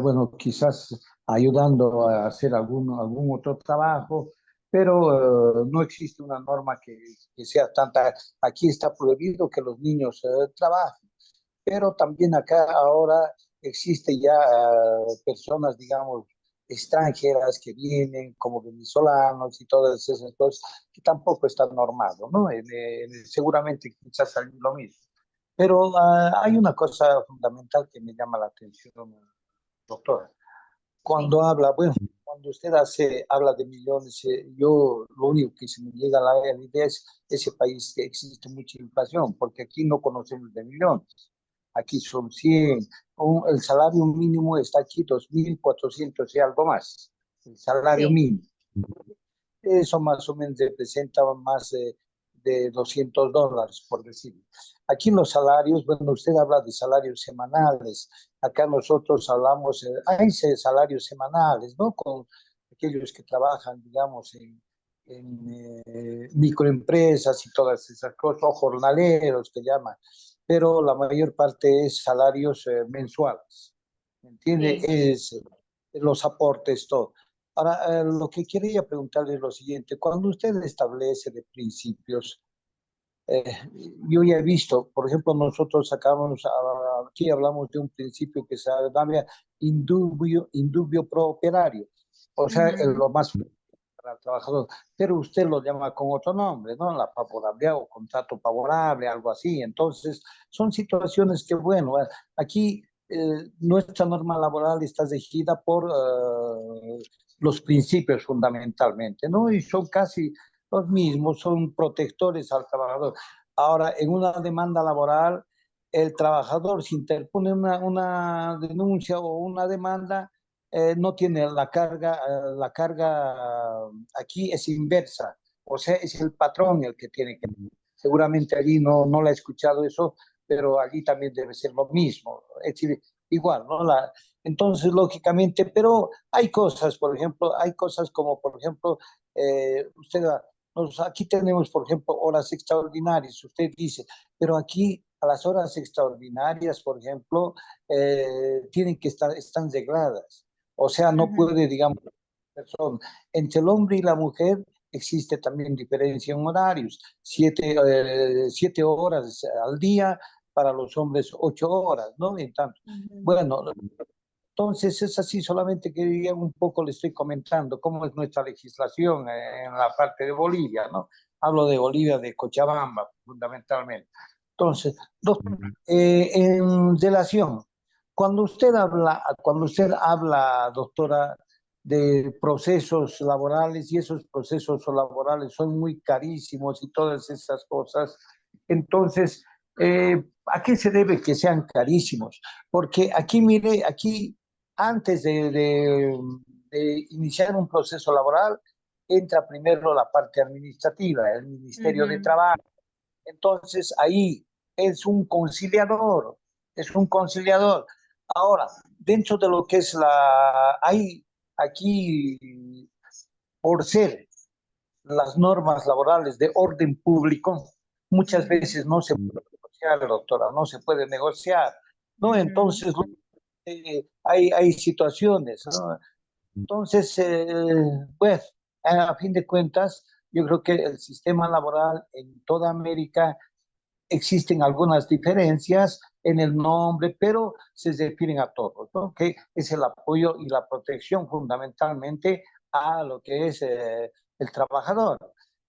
bueno, quizás ayudando a hacer algún otro trabajo, pero no existe una norma que sea tanta. Aquí está prohibido que los niños trabajen, pero también acá ahora existe ya personas, digamos, extranjeras que vienen como venezolanos y todas esas cosas que tampoco está normado, ¿no? Seguramente quizás hay lo mismo. Pero hay una cosa fundamental que me llama la atención, doctora. Sí. Cuando habla, bueno, cuando usted habla de millones, yo lo único que se me llega a la idea es ese país que existe mucha inflación, porque aquí no conocemos de millones. Aquí son 100. El salario mínimo está aquí 2.400 y algo más. El salario Sí. mínimo. Eso más o menos representa más de $200, por decir. Aquí los salarios, bueno, usted habla de salarios semanales. Acá nosotros hablamos, hay salarios semanales, ¿no? Con aquellos que trabajan, digamos, en microempresas y todas esas cosas, o jornaleros que llaman, pero la mayor parte es salarios mensuales, ¿me entiende? Sí. Es los aportes, todo. Ahora, lo que quería preguntarle es lo siguiente, cuando usted establece de principios, eh, yo ya he visto, por ejemplo, nosotros sacamos, aquí hablamos de un principio que se llama indubio pro operario, o sea, Ujú. lo más para el trabajador, pero usted lo llama con otro nombre, ¿no? La favorabilidad o contrato favorable, algo así. Entonces, son situaciones que, bueno, aquí nuestra norma laboral está regida por los principios fundamentalmente, ¿no? Y son casi los mismos, son protectores al trabajador. Ahora, en una demanda laboral, el trabajador si interpone una denuncia o una demanda, no tiene la carga aquí es inversa, o sea, es el patrón el que tiene que. seguramente allí no la he escuchado eso, pero allí también debe ser lo mismo. Es decir, igual, ¿no? Entonces, lógicamente, pero hay cosas, por ejemplo, hay cosas como, por ejemplo, usted, aquí tenemos, por ejemplo, horas extraordinarias, usted dice, pero aquí a las horas extraordinarias, por ejemplo, tienen que estar, están regladas. O sea, no Ujú, puede, digamos, persona. Entre el hombre y la mujer existe también diferencia en horarios. 7 horas al día, para los hombres 8 horas, ¿no? ujú. Bueno, entonces es así, solamente quería un poco le estoy comentando cómo es nuestra legislación en la parte de Bolivia, ¿no? Hablo de Bolivia, de Cochabamba, fundamentalmente. Entonces, doctor, en relación, cuando usted habla, doctora, de procesos laborales y esos procesos laborales son muy carísimos y todas esas cosas, entonces, ¿a qué se debe que sean carísimos? Porque aquí, mire, aquí antes de iniciar un proceso laboral, entra primero la parte administrativa, el Ministerio de Ujú, Trabajo. Entonces ahí es un conciliador, es un conciliador. Ahora, dentro de lo que es hay aquí, por ser las normas laborales de orden público, muchas ujú, veces no se puede negociar, doctora, no se puede negociar, ¿no? ujú, Entonces, hay situaciones, ¿no? Entonces, bueno, a fin de cuentas, yo creo que el sistema laboral en toda América existen algunas diferencias en el nombre, pero se refieren a todos, ¿no? Que es el apoyo y la protección fundamentalmente a lo que es el trabajador.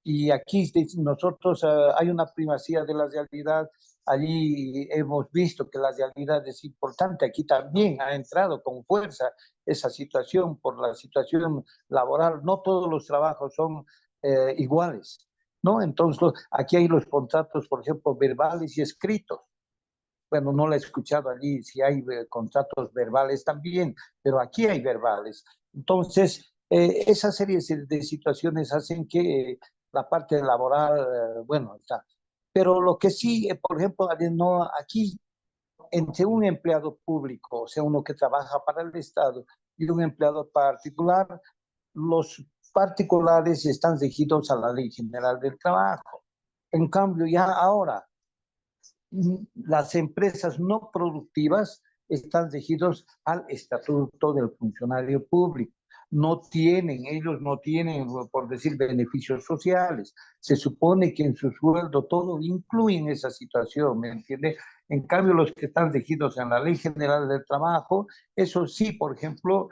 Y aquí nosotros hay una primacía de la realidad. Allí hemos visto que la realidad es importante. Aquí también ha entrado con fuerza esa situación por la situación laboral. No todos los trabajos son iguales, ¿no? Entonces, aquí hay los contratos, por ejemplo, verbales y escritos. Bueno, no lo he escuchado allí si hay contratos verbales también, pero aquí hay verbales. Entonces, esa serie de situaciones hacen que la parte laboral, bueno, está. Pero lo que sí, por ejemplo, no, aquí entre un empleado público, o sea, uno que trabaja para el Estado, y un empleado particular, los particulares están regidos a la Ley General del Trabajo. En cambio, ya ahora, las empresas no productivas están regidos al Estatuto del Funcionario Público. Ellos no tienen, por decir, beneficios sociales. Se supone que en su sueldo todo incluyen esa situación, ¿me entiende? En cambio, los que están regidos en la Ley General del Trabajo, eso sí, por ejemplo,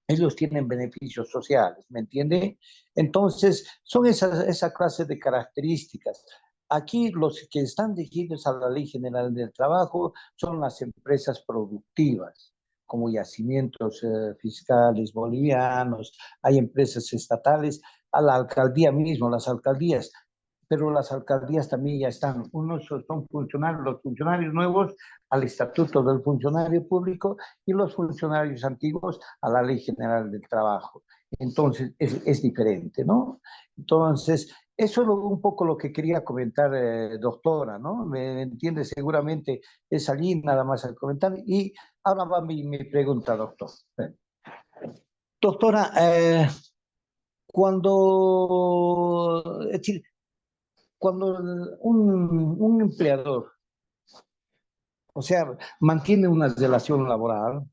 ellos tienen beneficios sociales, ¿me entiende? Entonces, son esa clase de características. Aquí los que están dirigidos a la Ley General del Trabajo son las empresas productivas, como yacimientos fiscales bolivianos, hay empresas estatales, a la alcaldía mismo, las alcaldías, pero las alcaldías también ya están, unos son funcionarios, los funcionarios nuevos al Estatuto del Funcionario Público y los funcionarios antiguos a la Ley General del Trabajo. Entonces, es diferente, ¿no? Entonces, eso es un poco lo que quería comentar, doctora, ¿no? Me entiende seguramente, es allí nada más al comentar. Y ahora va mi pregunta, doctor. Doctora, es decir, cuando un empleador, o sea, mantiene una relación laboral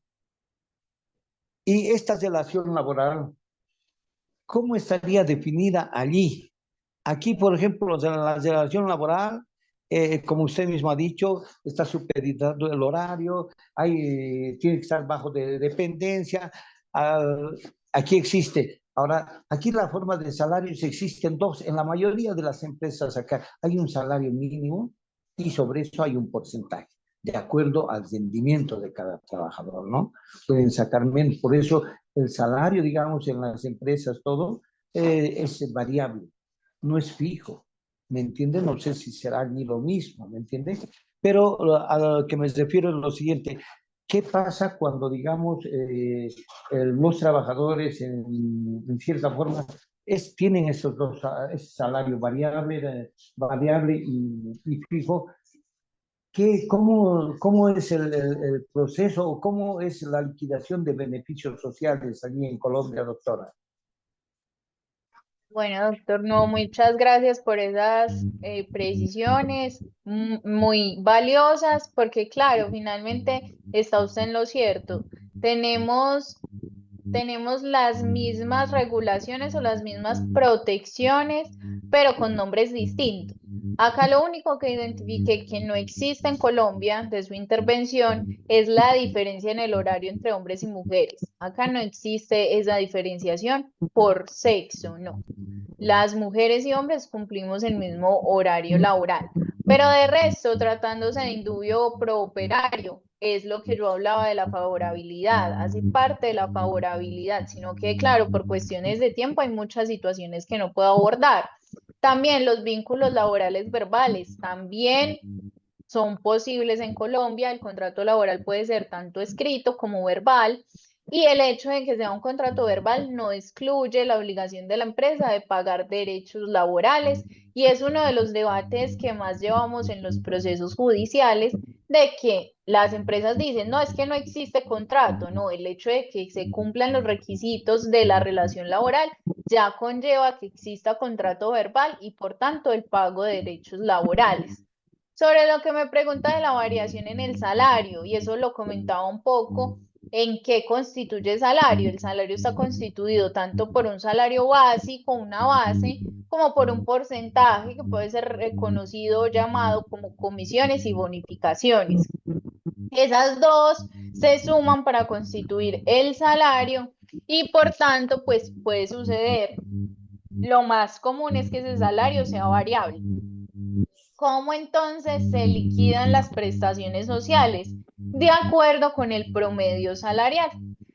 y esta relación laboral, ¿cómo estaría definida allí? Aquí, por ejemplo, la relación laboral, como usted mismo ha dicho, está supeditado el horario, tiene que estar bajo de dependencia. Aquí existe. Ahora, aquí la forma de salarios existen dos. En la mayoría de las empresas acá hay un salario mínimo y sobre eso hay un porcentaje, de acuerdo al rendimiento de cada trabajador, ¿no? Pueden sacar menos. Por eso el salario, digamos, en las empresas, todo es variable, no es fijo, ¿me entiende? No sé si será ni lo mismo, ¿me entiende? Pero a lo que me refiero es lo siguiente, ¿qué pasa cuando, digamos, los trabajadores, en cierta forma, tienen esos dos, ese salario variable y fijo. ¿Cómo es el proceso o cómo es la liquidación de beneficios sociales allí en Colombia, doctora? Bueno, doctor, no, muchas gracias por esas precisiones muy valiosas, porque claro, finalmente está usted en lo cierto. Tenemos tenemos las mismas regulaciones o las mismas protecciones, pero con nombres distintos. Acá lo único que identifique que no existe en Colombia de su intervención es la diferencia en el horario entre hombres y mujeres. Acá no existe esa diferenciación por sexo, no. Las mujeres y hombres cumplimos el mismo horario laboral. Pero de resto, tratándose de indubio pro operario, es lo que yo hablaba de la favorabilidad, hace parte de la favorabilidad, sino que, claro, por cuestiones de tiempo hay muchas situaciones que no puedo abordar. También los vínculos laborales verbales, también son posibles en Colombia. El contrato laboral puede ser tanto escrito como verbal. Y el hecho de que sea un contrato verbal no excluye la obligación de la empresa de pagar derechos laborales. Y es uno de los debates que más llevamos en los procesos judiciales, de que las empresas dicen, no, es que no existe contrato. No, el hecho de que se cumplan los requisitos de la relación laboral ya conlleva que exista contrato verbal y por tanto el pago de derechos laborales. Sobre lo que me pregunta de la variación en el salario, y eso lo comentaba un poco, ¿en qué constituye el salario? El salario está constituido tanto por un salario básico, una base, como por un porcentaje que puede ser reconocido o llamado como comisiones y bonificaciones. Esas dos se suman para constituir el salario y por tanto, pues puede suceder. Lo más común es que ese salario sea variable. ¿Cómo entonces se liquidan las prestaciones sociales? De acuerdo con el promedio salarial.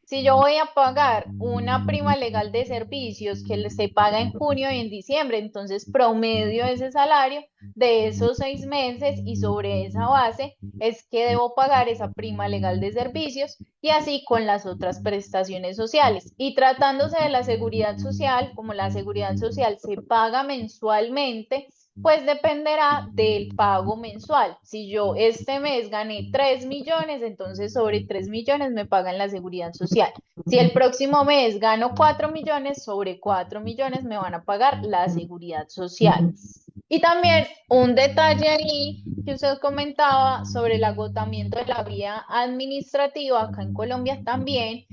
Si yo voy a pagar una prima legal de servicios que se paga en junio y en diciembre, entonces promedio ese salario de esos 6 meses y sobre esa base es que debo pagar esa prima legal de servicios y así con las otras prestaciones sociales. Y tratándose de la seguridad social, como la seguridad social se paga mensualmente, pues dependerá del pago mensual. Si yo este mes gané 3 millones, entonces sobre 3 millones me pagan la seguridad social. Si el próximo mes gano 4 millones, sobre 4 millones me van a pagar la seguridad social. Y también un detalle ahí que usted comentaba sobre el agotamiento de la vía administrativa, acá en Colombia también,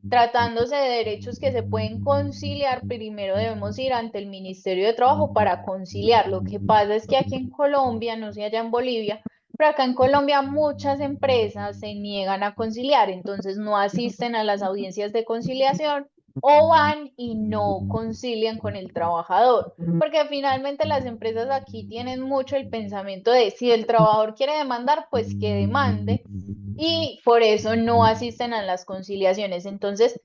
tratándose de derechos que se pueden conciliar, primero debemos ir ante el Ministerio de Trabajo para conciliar. Lo que pasa es que aquí en Colombia, no sé allá en Bolivia, pero acá en Colombia muchas empresas se niegan a conciliar, entonces no asisten a las audiencias de conciliación o van y no concilian con el trabajador, porque finalmente las empresas aquí tienen mucho el pensamiento de si el trabajador quiere demandar, pues que demande, y por eso no asisten a las conciliaciones. Entonces,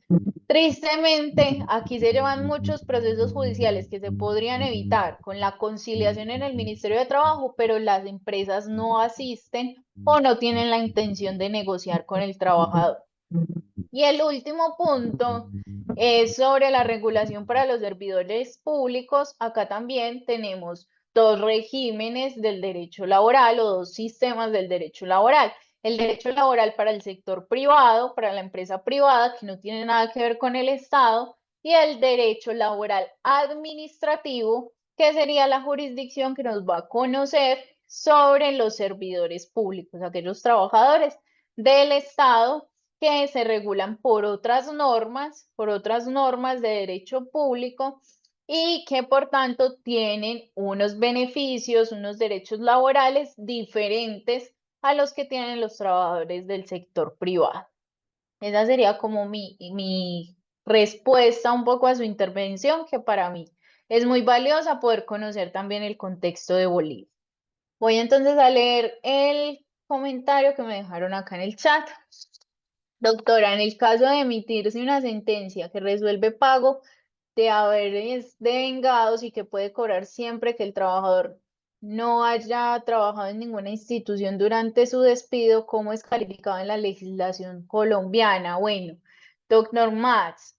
tristemente, aquí se llevan muchos procesos judiciales que se podrían evitar con la conciliación en el Ministerio de Trabajo, pero las empresas no asisten o no tienen la intención de negociar con el trabajador. Y el último punto es sobre la regulación para los servidores públicos. Acá también tenemos dos regímenes del derecho laboral o dos sistemas del derecho laboral. El derecho laboral para el sector privado, para la empresa privada, que no tiene nada que ver con el Estado, y el derecho laboral administrativo, que sería la jurisdicción que nos va a conocer sobre los servidores públicos, aquellos trabajadores del Estado que se regulan por otras normas de derecho público y que por tanto tienen unos beneficios, unos derechos laborales diferentes a los que tienen los trabajadores del sector privado. Esa sería como mi respuesta un poco a su intervención, que para mí es muy valiosa poder conocer también el contexto de Bolivia. Voy entonces a leer el comentario que me dejaron acá en el chat. Doctora, en el caso de emitirse una sentencia que resuelve pago de haberes devengados y que puede cobrar siempre que el trabajador no haya trabajado en ninguna institución durante su despido, ¿cómo es calificado en la legislación colombiana? Bueno, doctor Mats,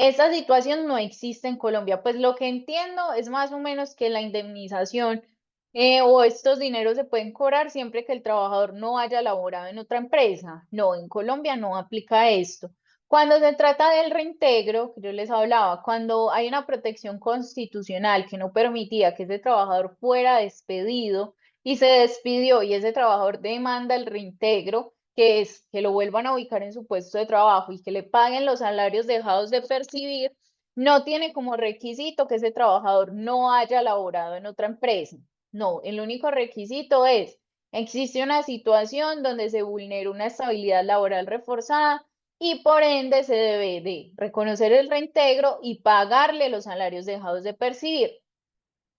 Esta situación no existe en Colombia. Pues lo que entiendo es más o menos que la indemnización o estos dineros se pueden cobrar siempre que el trabajador no haya laborado en otra empresa. No, en Colombia no aplica esto. Cuando se trata del reintegro, que yo les hablaba, cuando hay una protección constitucional que no permitía que ese trabajador fuera despedido y se despidió y ese trabajador demanda el reintegro, que es que lo vuelvan a ubicar en su puesto de trabajo y que le paguen los salarios dejados de percibir, no tiene como requisito que ese trabajador no haya laborado en otra empresa. No, el único requisito es, existe una situación donde se vulnera una estabilidad laboral reforzada y por ende se debe de reconocer el reintegro y pagarle los salarios dejados de percibir.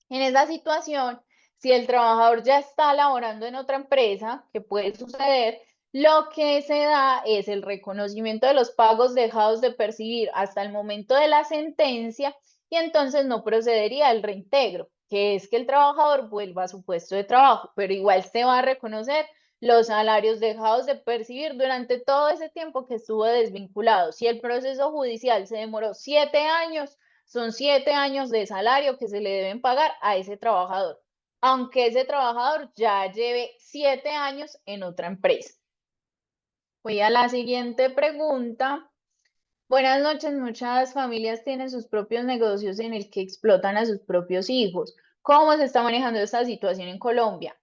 En esa situación, si el trabajador ya está laborando en otra empresa, que puede suceder, lo que se da es el reconocimiento de los pagos dejados de percibir hasta el momento de la sentencia y entonces no procedería el reintegro, que es que el trabajador vuelva a su puesto de trabajo, pero igual se va a reconocer los salarios dejados de percibir durante todo ese tiempo que estuvo desvinculado. Si el proceso judicial se demoró 7 años, son 7 años de salario que se le deben pagar a ese trabajador, aunque ese trabajador ya lleve 7 años en otra empresa. Voy a la siguiente pregunta. Buenas noches, muchas familias tienen sus propios negocios en el que explotan a sus propios hijos. ¿Cómo se está manejando esta situación en Colombia?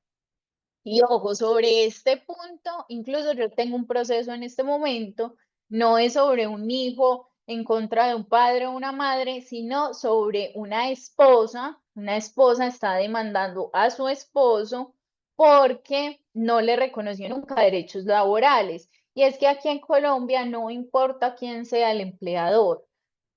Y ojo, sobre este punto, incluso yo tengo un proceso en este momento, no es sobre un hijo en contra de un padre o una madre, sino sobre una esposa. Una esposa está demandando a su esposo porque no le reconoció nunca derechos laborales. Y es que aquí en Colombia no importa quién sea el empleador,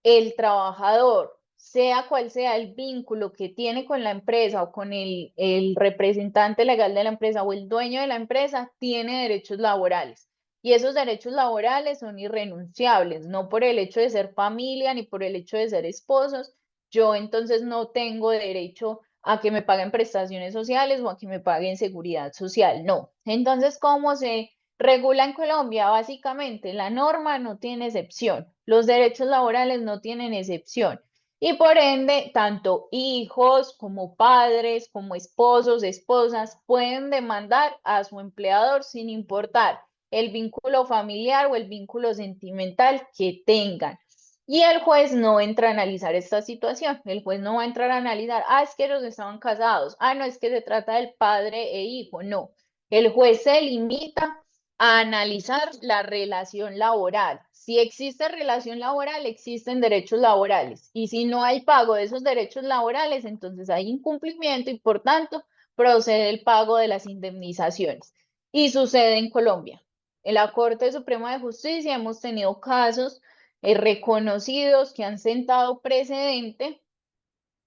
el trabajador, sea cual sea el vínculo que tiene con la empresa o con el representante legal de la empresa o el dueño de la empresa, tiene derechos laborales. Y esos derechos laborales son irrenunciables, no por el hecho de ser familia ni por el hecho de ser esposos. Yo entonces no tengo derecho a que me paguen prestaciones sociales o a que me paguen seguridad social, no. Entonces, ¿cómo se regula en Colombia? Básicamente, la norma no tiene excepción, los derechos laborales no tienen excepción y por ende, tanto hijos como padres, como esposos, esposas pueden demandar a su empleador sin importar el vínculo familiar o el vínculo sentimental que tengan. Y el juez no entra a analizar esta situación, el juez no va a entrar a analizar, es que ellos estaban casados, no, es que se trata del padre e hijo, no. El juez se limita a analizar la relación laboral. Si existe relación laboral, existen derechos laborales. Y si no hay pago de esos derechos laborales, entonces hay incumplimiento y por tanto procede el pago de las indemnizaciones. Y sucede en Colombia. En la Corte Suprema de Justicia hemos tenido casos reconocidos que han sentado precedente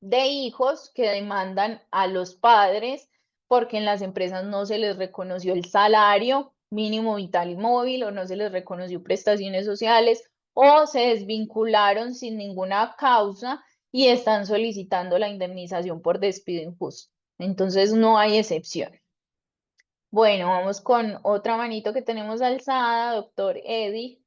de hijos que demandan a los padres porque en las empresas no se les reconoció el salario mínimo vital y móvil o no se les reconoció prestaciones sociales o se desvincularon sin ninguna causa y están solicitando la indemnización por despido injusto. Entonces no hay excepción. Bueno, vamos con otra manito que tenemos alzada, doctor Eddie.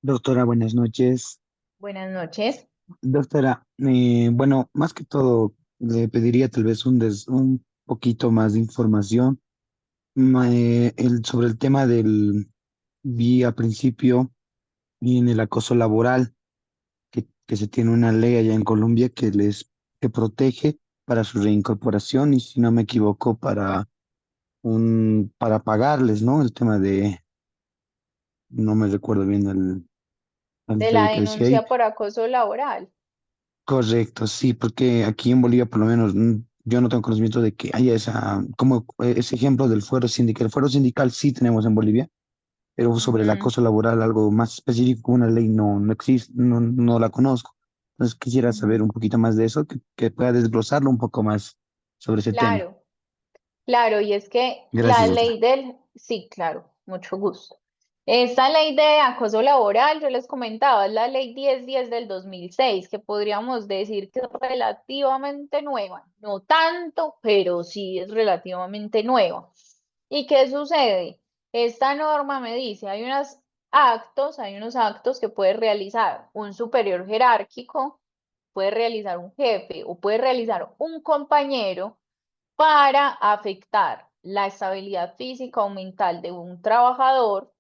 Doctora, buenas noches. Buenas noches. Doctora, bueno, más que todo, le pediría tal vez un poquito más de información sobre el tema vi al principio en el acoso laboral, que se tiene una ley allá en Colombia que protege para su reincorporación y si no me equivoco para pagarles, ¿no? El tema no me recuerdo bien el De la detalle que decía ahí. denuncia por acoso laboral. Correcto, sí, porque aquí en Bolivia por lo menos yo no tengo conocimiento de que haya como ese ejemplo del fuero sindical. El fuero sindical sí tenemos en Bolivia, pero sobre el Ujú, acoso laboral, algo más específico, una ley no existe, no la conozco. Entonces quisiera ujú. saber un poquito más de eso, que pueda desglosarlo un poco más sobre ese tema. Claro, claro, y es que la Gracias, doctora. ley sí, claro, mucho gusto. Esta ley de acoso laboral, yo les comentaba, es la ley 1010 del 2006, que podríamos decir que es relativamente nueva. No tanto, pero sí es relativamente nueva. ¿Y qué sucede? Esta norma me dice, hay unos actos que puede realizar un superior jerárquico, puede realizar un jefe o puede realizar un compañero para afectar la estabilidad física o mental de un trabajador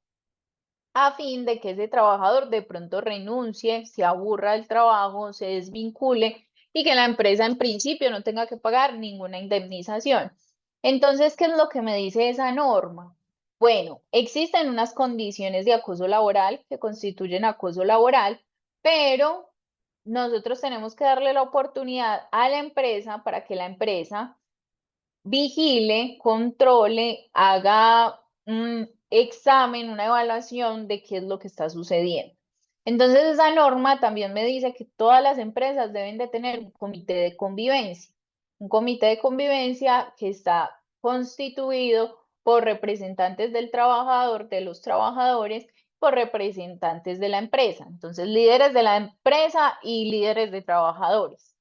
a fin de que ese trabajador de pronto renuncie, se aburra del trabajo, se desvincule y que la empresa en principio no tenga que pagar ninguna indemnización. Entonces, ¿qué es lo que me dice esa norma? Bueno, existen unas condiciones de acoso laboral que constituyen acoso laboral, pero nosotros tenemos que darle la oportunidad a la empresa para que la empresa vigile, controle, haga un examen, una evaluación de qué es lo que está sucediendo. Entonces, esa norma también me dice que todas las empresas deben de tener un comité de convivencia que está constituido por representantes del trabajador, de los trabajadores, por representantes de la empresa. Entonces, líderes de la empresa y líderes de trabajadores.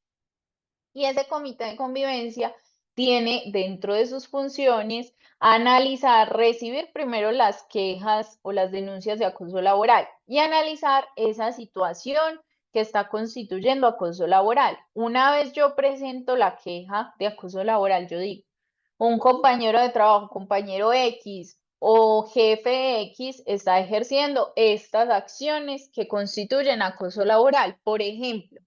Y ese comité de convivencia tiene dentro de sus funciones analizar, recibir primero las quejas o las denuncias de acoso laboral y analizar esa situación que está constituyendo acoso laboral. Una vez yo presento la queja de acoso laboral, yo digo, un compañero de trabajo, compañero X o jefe X está ejerciendo estas acciones que constituyen acoso laboral. Por ejemplo,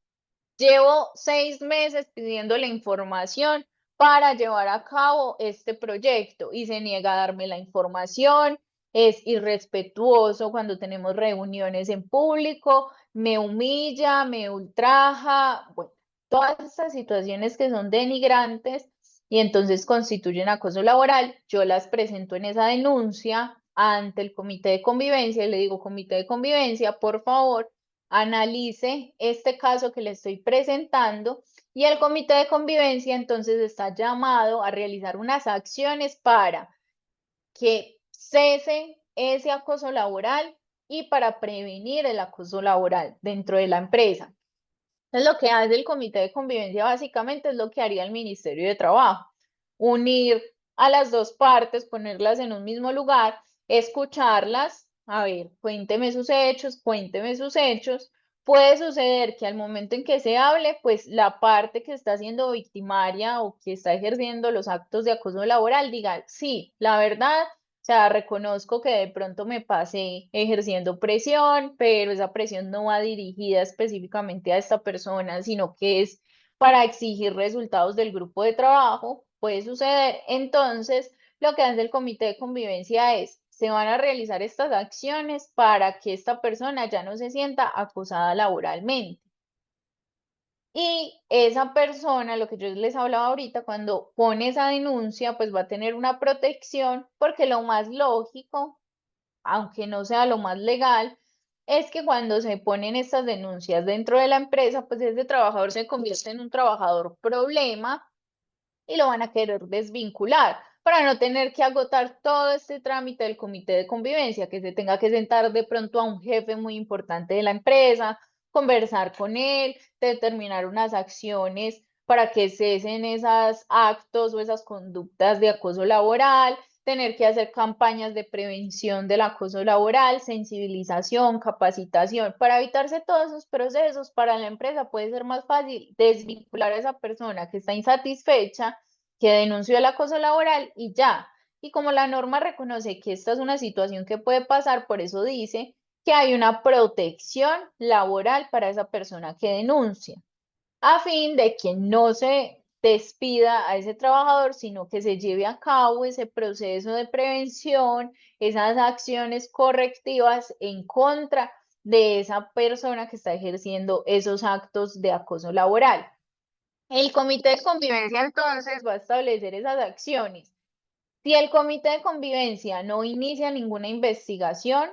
llevo 6 meses pidiéndole información para llevar a cabo este proyecto y se niega a darme la información, es irrespetuoso cuando tenemos reuniones en público, me humilla, me ultraja, bueno, todas estas situaciones que son denigrantes y entonces constituyen acoso laboral, yo las presento en esa denuncia ante el comité de convivencia y le digo, comité de convivencia, por favor, analice este caso que le estoy presentando y el comité de convivencia entonces está llamado a realizar unas acciones para que cese ese acoso laboral y para prevenir el acoso laboral dentro de la empresa. Entonces, lo que hace el comité de convivencia básicamente es lo que haría el Ministerio de Trabajo, unir a las dos partes, ponerlas en un mismo lugar, escucharlas, a ver, cuénteme sus hechos. Puede suceder que al momento en que se hable, pues la parte que está siendo victimaria o que está ejerciendo los actos de acoso laboral diga, sí, la verdad, o sea, reconozco que de pronto me pasé ejerciendo presión, pero esa presión no va dirigida específicamente a esta persona, sino que es para exigir resultados del grupo de trabajo. Puede suceder. Entonces, lo que hace el comité de convivencia es, se van a realizar estas acciones para que esta persona ya no se sienta acosada laboralmente. Y esa persona, lo que yo les hablaba ahorita, cuando pone esa denuncia, pues va a tener una protección, porque lo más lógico, aunque no sea lo más legal, es que cuando se ponen estas denuncias dentro de la empresa, pues ese trabajador se convierte en un trabajador problema y lo van a querer desvincular para no tener que agotar todo este trámite del comité de convivencia, que se tenga que sentar de pronto a un jefe muy importante de la empresa, conversar con él, determinar unas acciones para que cesen esos actos o esas conductas de acoso laboral, tener que hacer campañas de prevención del acoso laboral, sensibilización, capacitación. Para evitarse todos esos procesos, para la empresa puede ser más fácil desvincular a esa persona que está insatisfecha, que denunció el acoso laboral y ya. Y como la norma reconoce que esta es una situación que puede pasar, por eso dice que hay una protección laboral para esa persona que denuncia, a fin de que no se despida a ese trabajador, sino que se lleve a cabo ese proceso de prevención, esas acciones correctivas en contra de esa persona que está ejerciendo esos actos de acoso laboral. El comité de convivencia entonces va a establecer esas acciones. Si el comité de convivencia no inicia ninguna investigación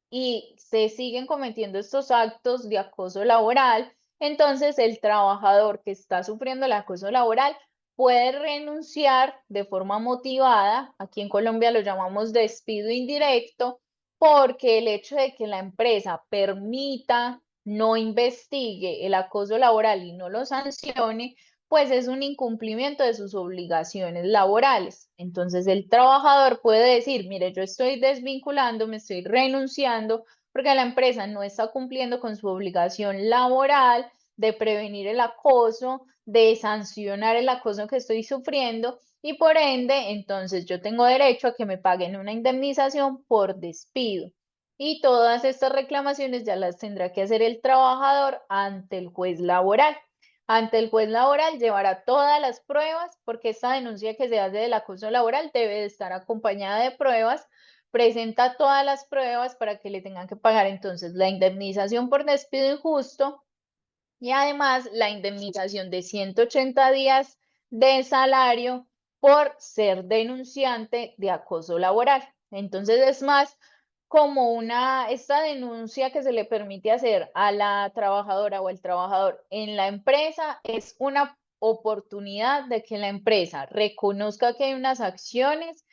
y se siguen cometiendo estos actos de acoso laboral, entonces el trabajador que está sufriendo el acoso laboral puede renunciar de forma motivada. Aquí en Colombia lo llamamos despido indirecto, porque el hecho de que la empresa permita, no investigue el acoso laboral y no lo sancione, pues es un incumplimiento de sus obligaciones laborales. Entonces el trabajador puede decir, mire, yo estoy desvinculando, me estoy renunciando porque la empresa no está cumpliendo con su obligación laboral de prevenir el acoso, de sancionar el acoso que estoy sufriendo y por ende, entonces yo tengo derecho a que me paguen una indemnización por despido. Y todas estas reclamaciones ya las tendrá que hacer el trabajador ante el juez laboral. Ante el juez laboral llevará todas las pruebas, porque esta denuncia que se hace del acoso laboral debe de estar acompañada de pruebas. Presenta todas las pruebas para que le tengan que pagar entonces la indemnización por despido injusto y además la indemnización de 180 días de salario por ser denunciante de acoso laboral. Entonces es más como esta denuncia que se le permite hacer a la trabajadora o al trabajador en la empresa es una oportunidad de que la empresa reconozca que hay unas acciones,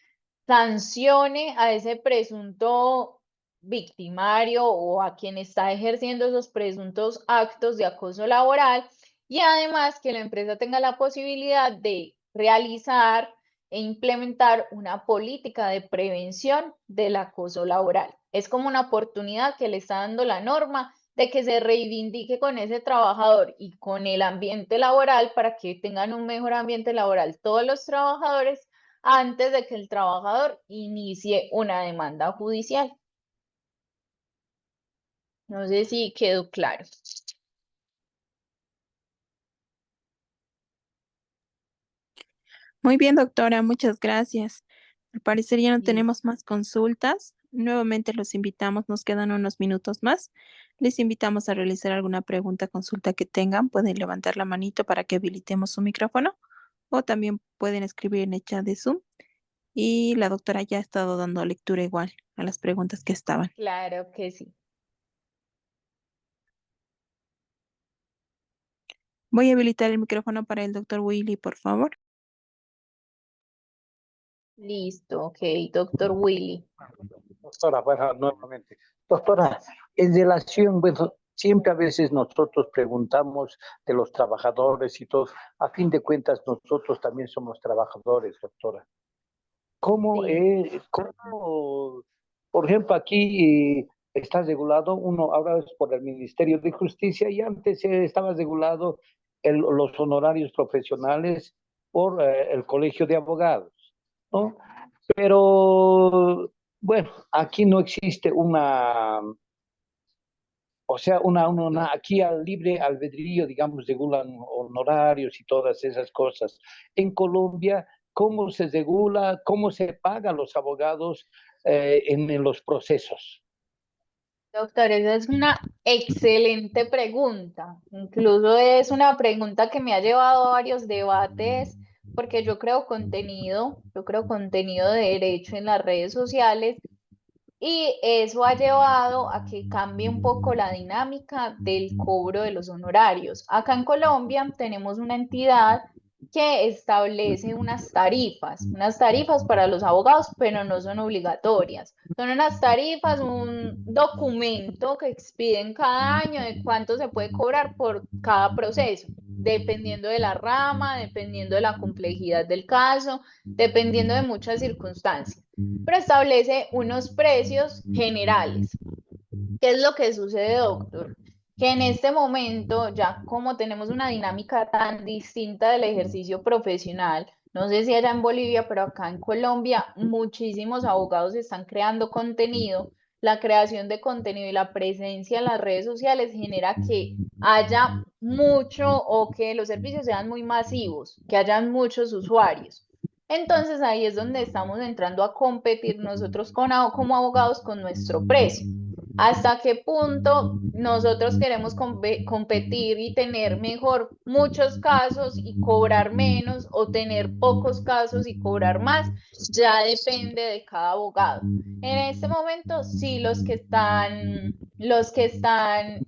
sancione a ese presunto victimario o a quien está ejerciendo esos presuntos actos de acoso laboral y además que la empresa tenga la posibilidad de realizar e implementar una política de prevención del acoso laboral. Es como una oportunidad que le está dando la norma de que se reivindique con ese trabajador y con el ambiente laboral para que tengan un mejor ambiente laboral todos los trabajadores antes de que el trabajador inicie una demanda judicial. No sé si quedó claro. Muy bien, doctora, muchas gracias. Al parecer ya no Sí. tenemos más consultas. Nuevamente los invitamos, nos quedan unos minutos más. Les invitamos a realizar alguna pregunta, consulta que tengan. Pueden levantar la manito para que habilitemos su micrófono o también pueden escribir en el chat de Zoom. Y la doctora ya ha estado dando lectura igual a las preguntas que estaban. Claro que sí. Voy a habilitar el micrófono para el doctor Willy, por favor. Listo, ok, doctor Willy. Doctora, bueno, nuevamente. Doctora, en relación, bueno, siempre a veces nosotros preguntamos de los trabajadores y todo. A fin de cuentas, nosotros también somos trabajadores, doctora. ¿Cómo, Sí. por ejemplo, aquí está regulado, uno ahora es por el Ministerio de Justicia y antes estaba regulado los honorarios profesionales por el Colegio de Abogados, ¿no? Pero, bueno, aquí no existe o sea, aquí al libre albedrío, digamos, regulan honorarios y todas esas cosas. En Colombia, ¿cómo se regula, cómo se paga a los abogados en los procesos? Doctor, esa es una excelente pregunta. Incluso es una pregunta que me ha llevado a varios debates porque yo creo contenido de derecho en las redes sociales. Y eso ha llevado a que cambie un poco la dinámica del cobro de los honorarios. Acá en Colombia tenemos una entidad que establece unas tarifas para los abogados, pero no son obligatorias. Son unas tarifas, un documento que expiden cada año de cuánto se puede cobrar por cada proceso, dependiendo de la rama, dependiendo de la complejidad del caso, dependiendo de muchas circunstancias, pero establece unos precios generales. ¿Qué es lo que sucede, doctor? Que en este momento, ya como tenemos una dinámica tan distinta del ejercicio profesional, no sé si allá en Bolivia, pero acá en Colombia, muchísimos abogados están creando contenido. La creación de contenido y la presencia en las redes sociales genera que haya mucho o que los servicios sean muy masivos, que hayan muchos usuarios. Entonces ahí es donde estamos entrando a competir nosotros como abogados con nuestro precio. ¿Hasta qué punto nosotros queremos competir y tener mejor muchos casos y cobrar menos o tener pocos casos y cobrar más? Ya depende de cada abogado. En este momento, sí, los que están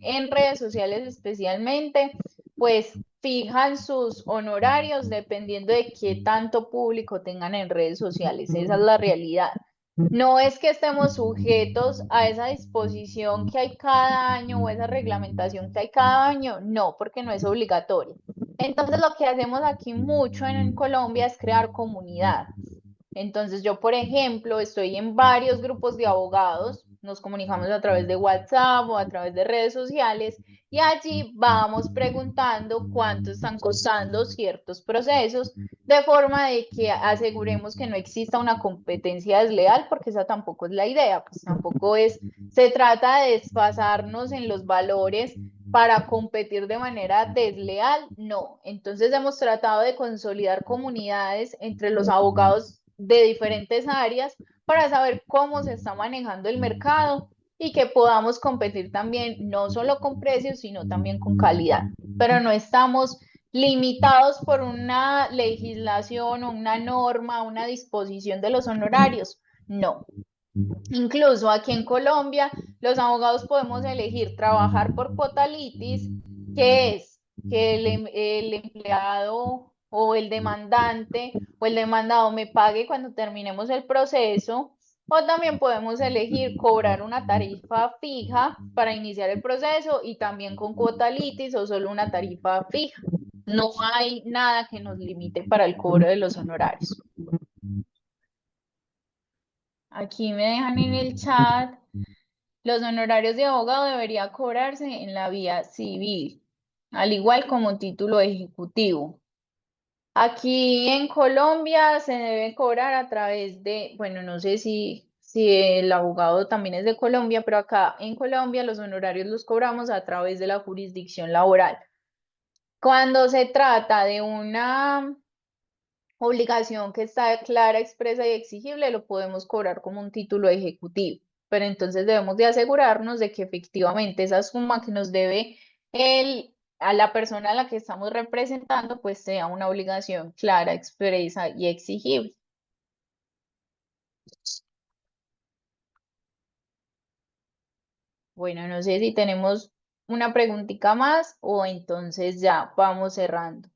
en redes sociales especialmente, pues fijan sus honorarios dependiendo de qué tanto público tengan en redes sociales. Esa es la realidad. No es que estemos sujetos a esa disposición que hay cada año o esa reglamentación que hay cada año, no, porque no es obligatorio. Entonces, lo que hacemos aquí mucho en Colombia es crear comunidad. Entonces, yo, por ejemplo, estoy en varios grupos de abogados, nos comunicamos a través de WhatsApp o a través de redes sociales y allí vamos preguntando cuánto están costando ciertos procesos, de forma de que aseguremos que no exista una competencia desleal, porque esa tampoco es la idea, pues tampoco se trata de desfasarnos en los valores para competir de manera desleal, no. Entonces hemos tratado de consolidar comunidades entre los abogados de diferentes áreas para saber cómo se está manejando el mercado y que podamos competir también no solo con precios, sino también con calidad. Pero no estamos limitados por una legislación o una norma, una disposición de los honorarios. No. Incluso aquí en Colombia, los abogados podemos elegir trabajar por cuota litis, que es que el empleado o el demandante o el demandado me pague cuando terminemos el proceso, o también podemos elegir cobrar una tarifa fija para iniciar el proceso y también con cuota litis o solo una tarifa fija. No hay nada que nos limite para el cobro de los honorarios. Aquí me dejan en el chat. Los honorarios de abogado debería cobrarse en la vía civil, al igual como título ejecutivo. Aquí en Colombia se debe cobrar a través de, bueno, no sé si el abogado también es de Colombia, pero acá en Colombia los honorarios los cobramos a través de la jurisdicción laboral. Cuando se trata de una obligación que está clara, expresa y exigible, lo podemos cobrar como un título ejecutivo. Pero entonces debemos de asegurarnos de que efectivamente esa suma que nos debe a la persona a la que estamos representando, pues sea una obligación clara, expresa y exigible. Bueno, no sé si tenemos una preguntita más o entonces ya vamos cerrando.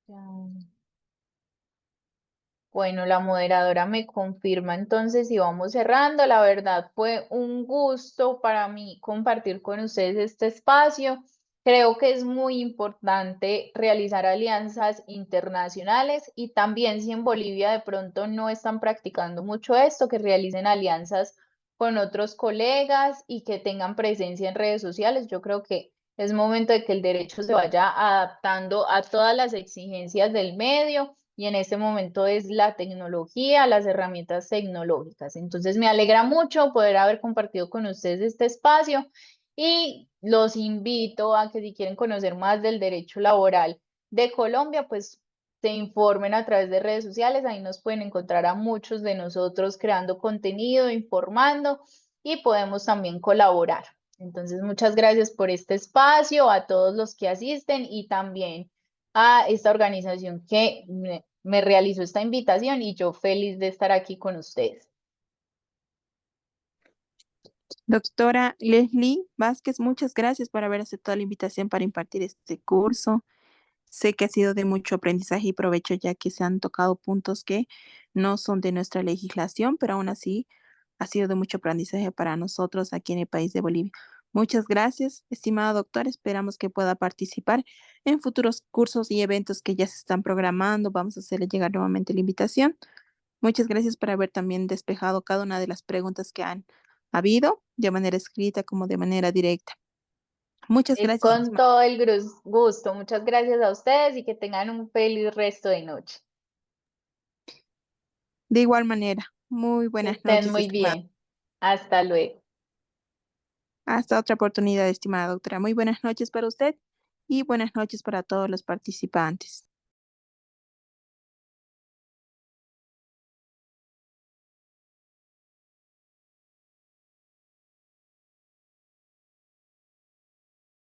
Ya. Bueno, la moderadora me confirma entonces y vamos cerrando. La verdad fue un gusto para mí compartir con ustedes este espacio. Creo que es muy importante realizar alianzas internacionales y también si en Bolivia de pronto no están practicando mucho esto, que realicen alianzas con otros colegas y que tengan presencia en redes sociales. Yo creo que es momento de que el derecho se vaya adaptando a todas las exigencias del medio y en este momento es la tecnología, las herramientas tecnológicas. Entonces me alegra mucho poder haber compartido con ustedes este espacio y los invito a que si quieren conocer más del derecho laboral de Colombia, pues se informen a través de redes sociales, ahí nos pueden encontrar a muchos de nosotros creando contenido, informando y podemos también colaborar. Entonces, muchas gracias por este espacio, a todos los que asisten y también a esta organización que me realizó esta invitación y yo feliz de estar aquí con ustedes. Doctora Leslie Vázquez, muchas gracias por haber aceptado la invitación para impartir este curso. Sé que ha sido de mucho aprendizaje y provecho, ya que se han tocado puntos que no son de nuestra legislación, pero aún así ha sido de mucho aprendizaje para nosotros aquí en el país de Bolivia. Muchas gracias, estimado doctor. Esperamos que pueda participar en futuros cursos y eventos que ya se están programando. Vamos a hacerle llegar nuevamente la invitación. Muchas gracias por haber también despejado cada una de las preguntas que han habido, de manera escrita como de manera directa. Muchas Es gracias, con estimado. todo el gusto. Muchas gracias a ustedes y que tengan un feliz resto de noche. De igual manera, muy Que buenas estén noches, muy estimada. bien. Hasta luego. Hasta otra oportunidad, estimada doctora. Muy buenas noches para usted y buenas noches para todos los participantes.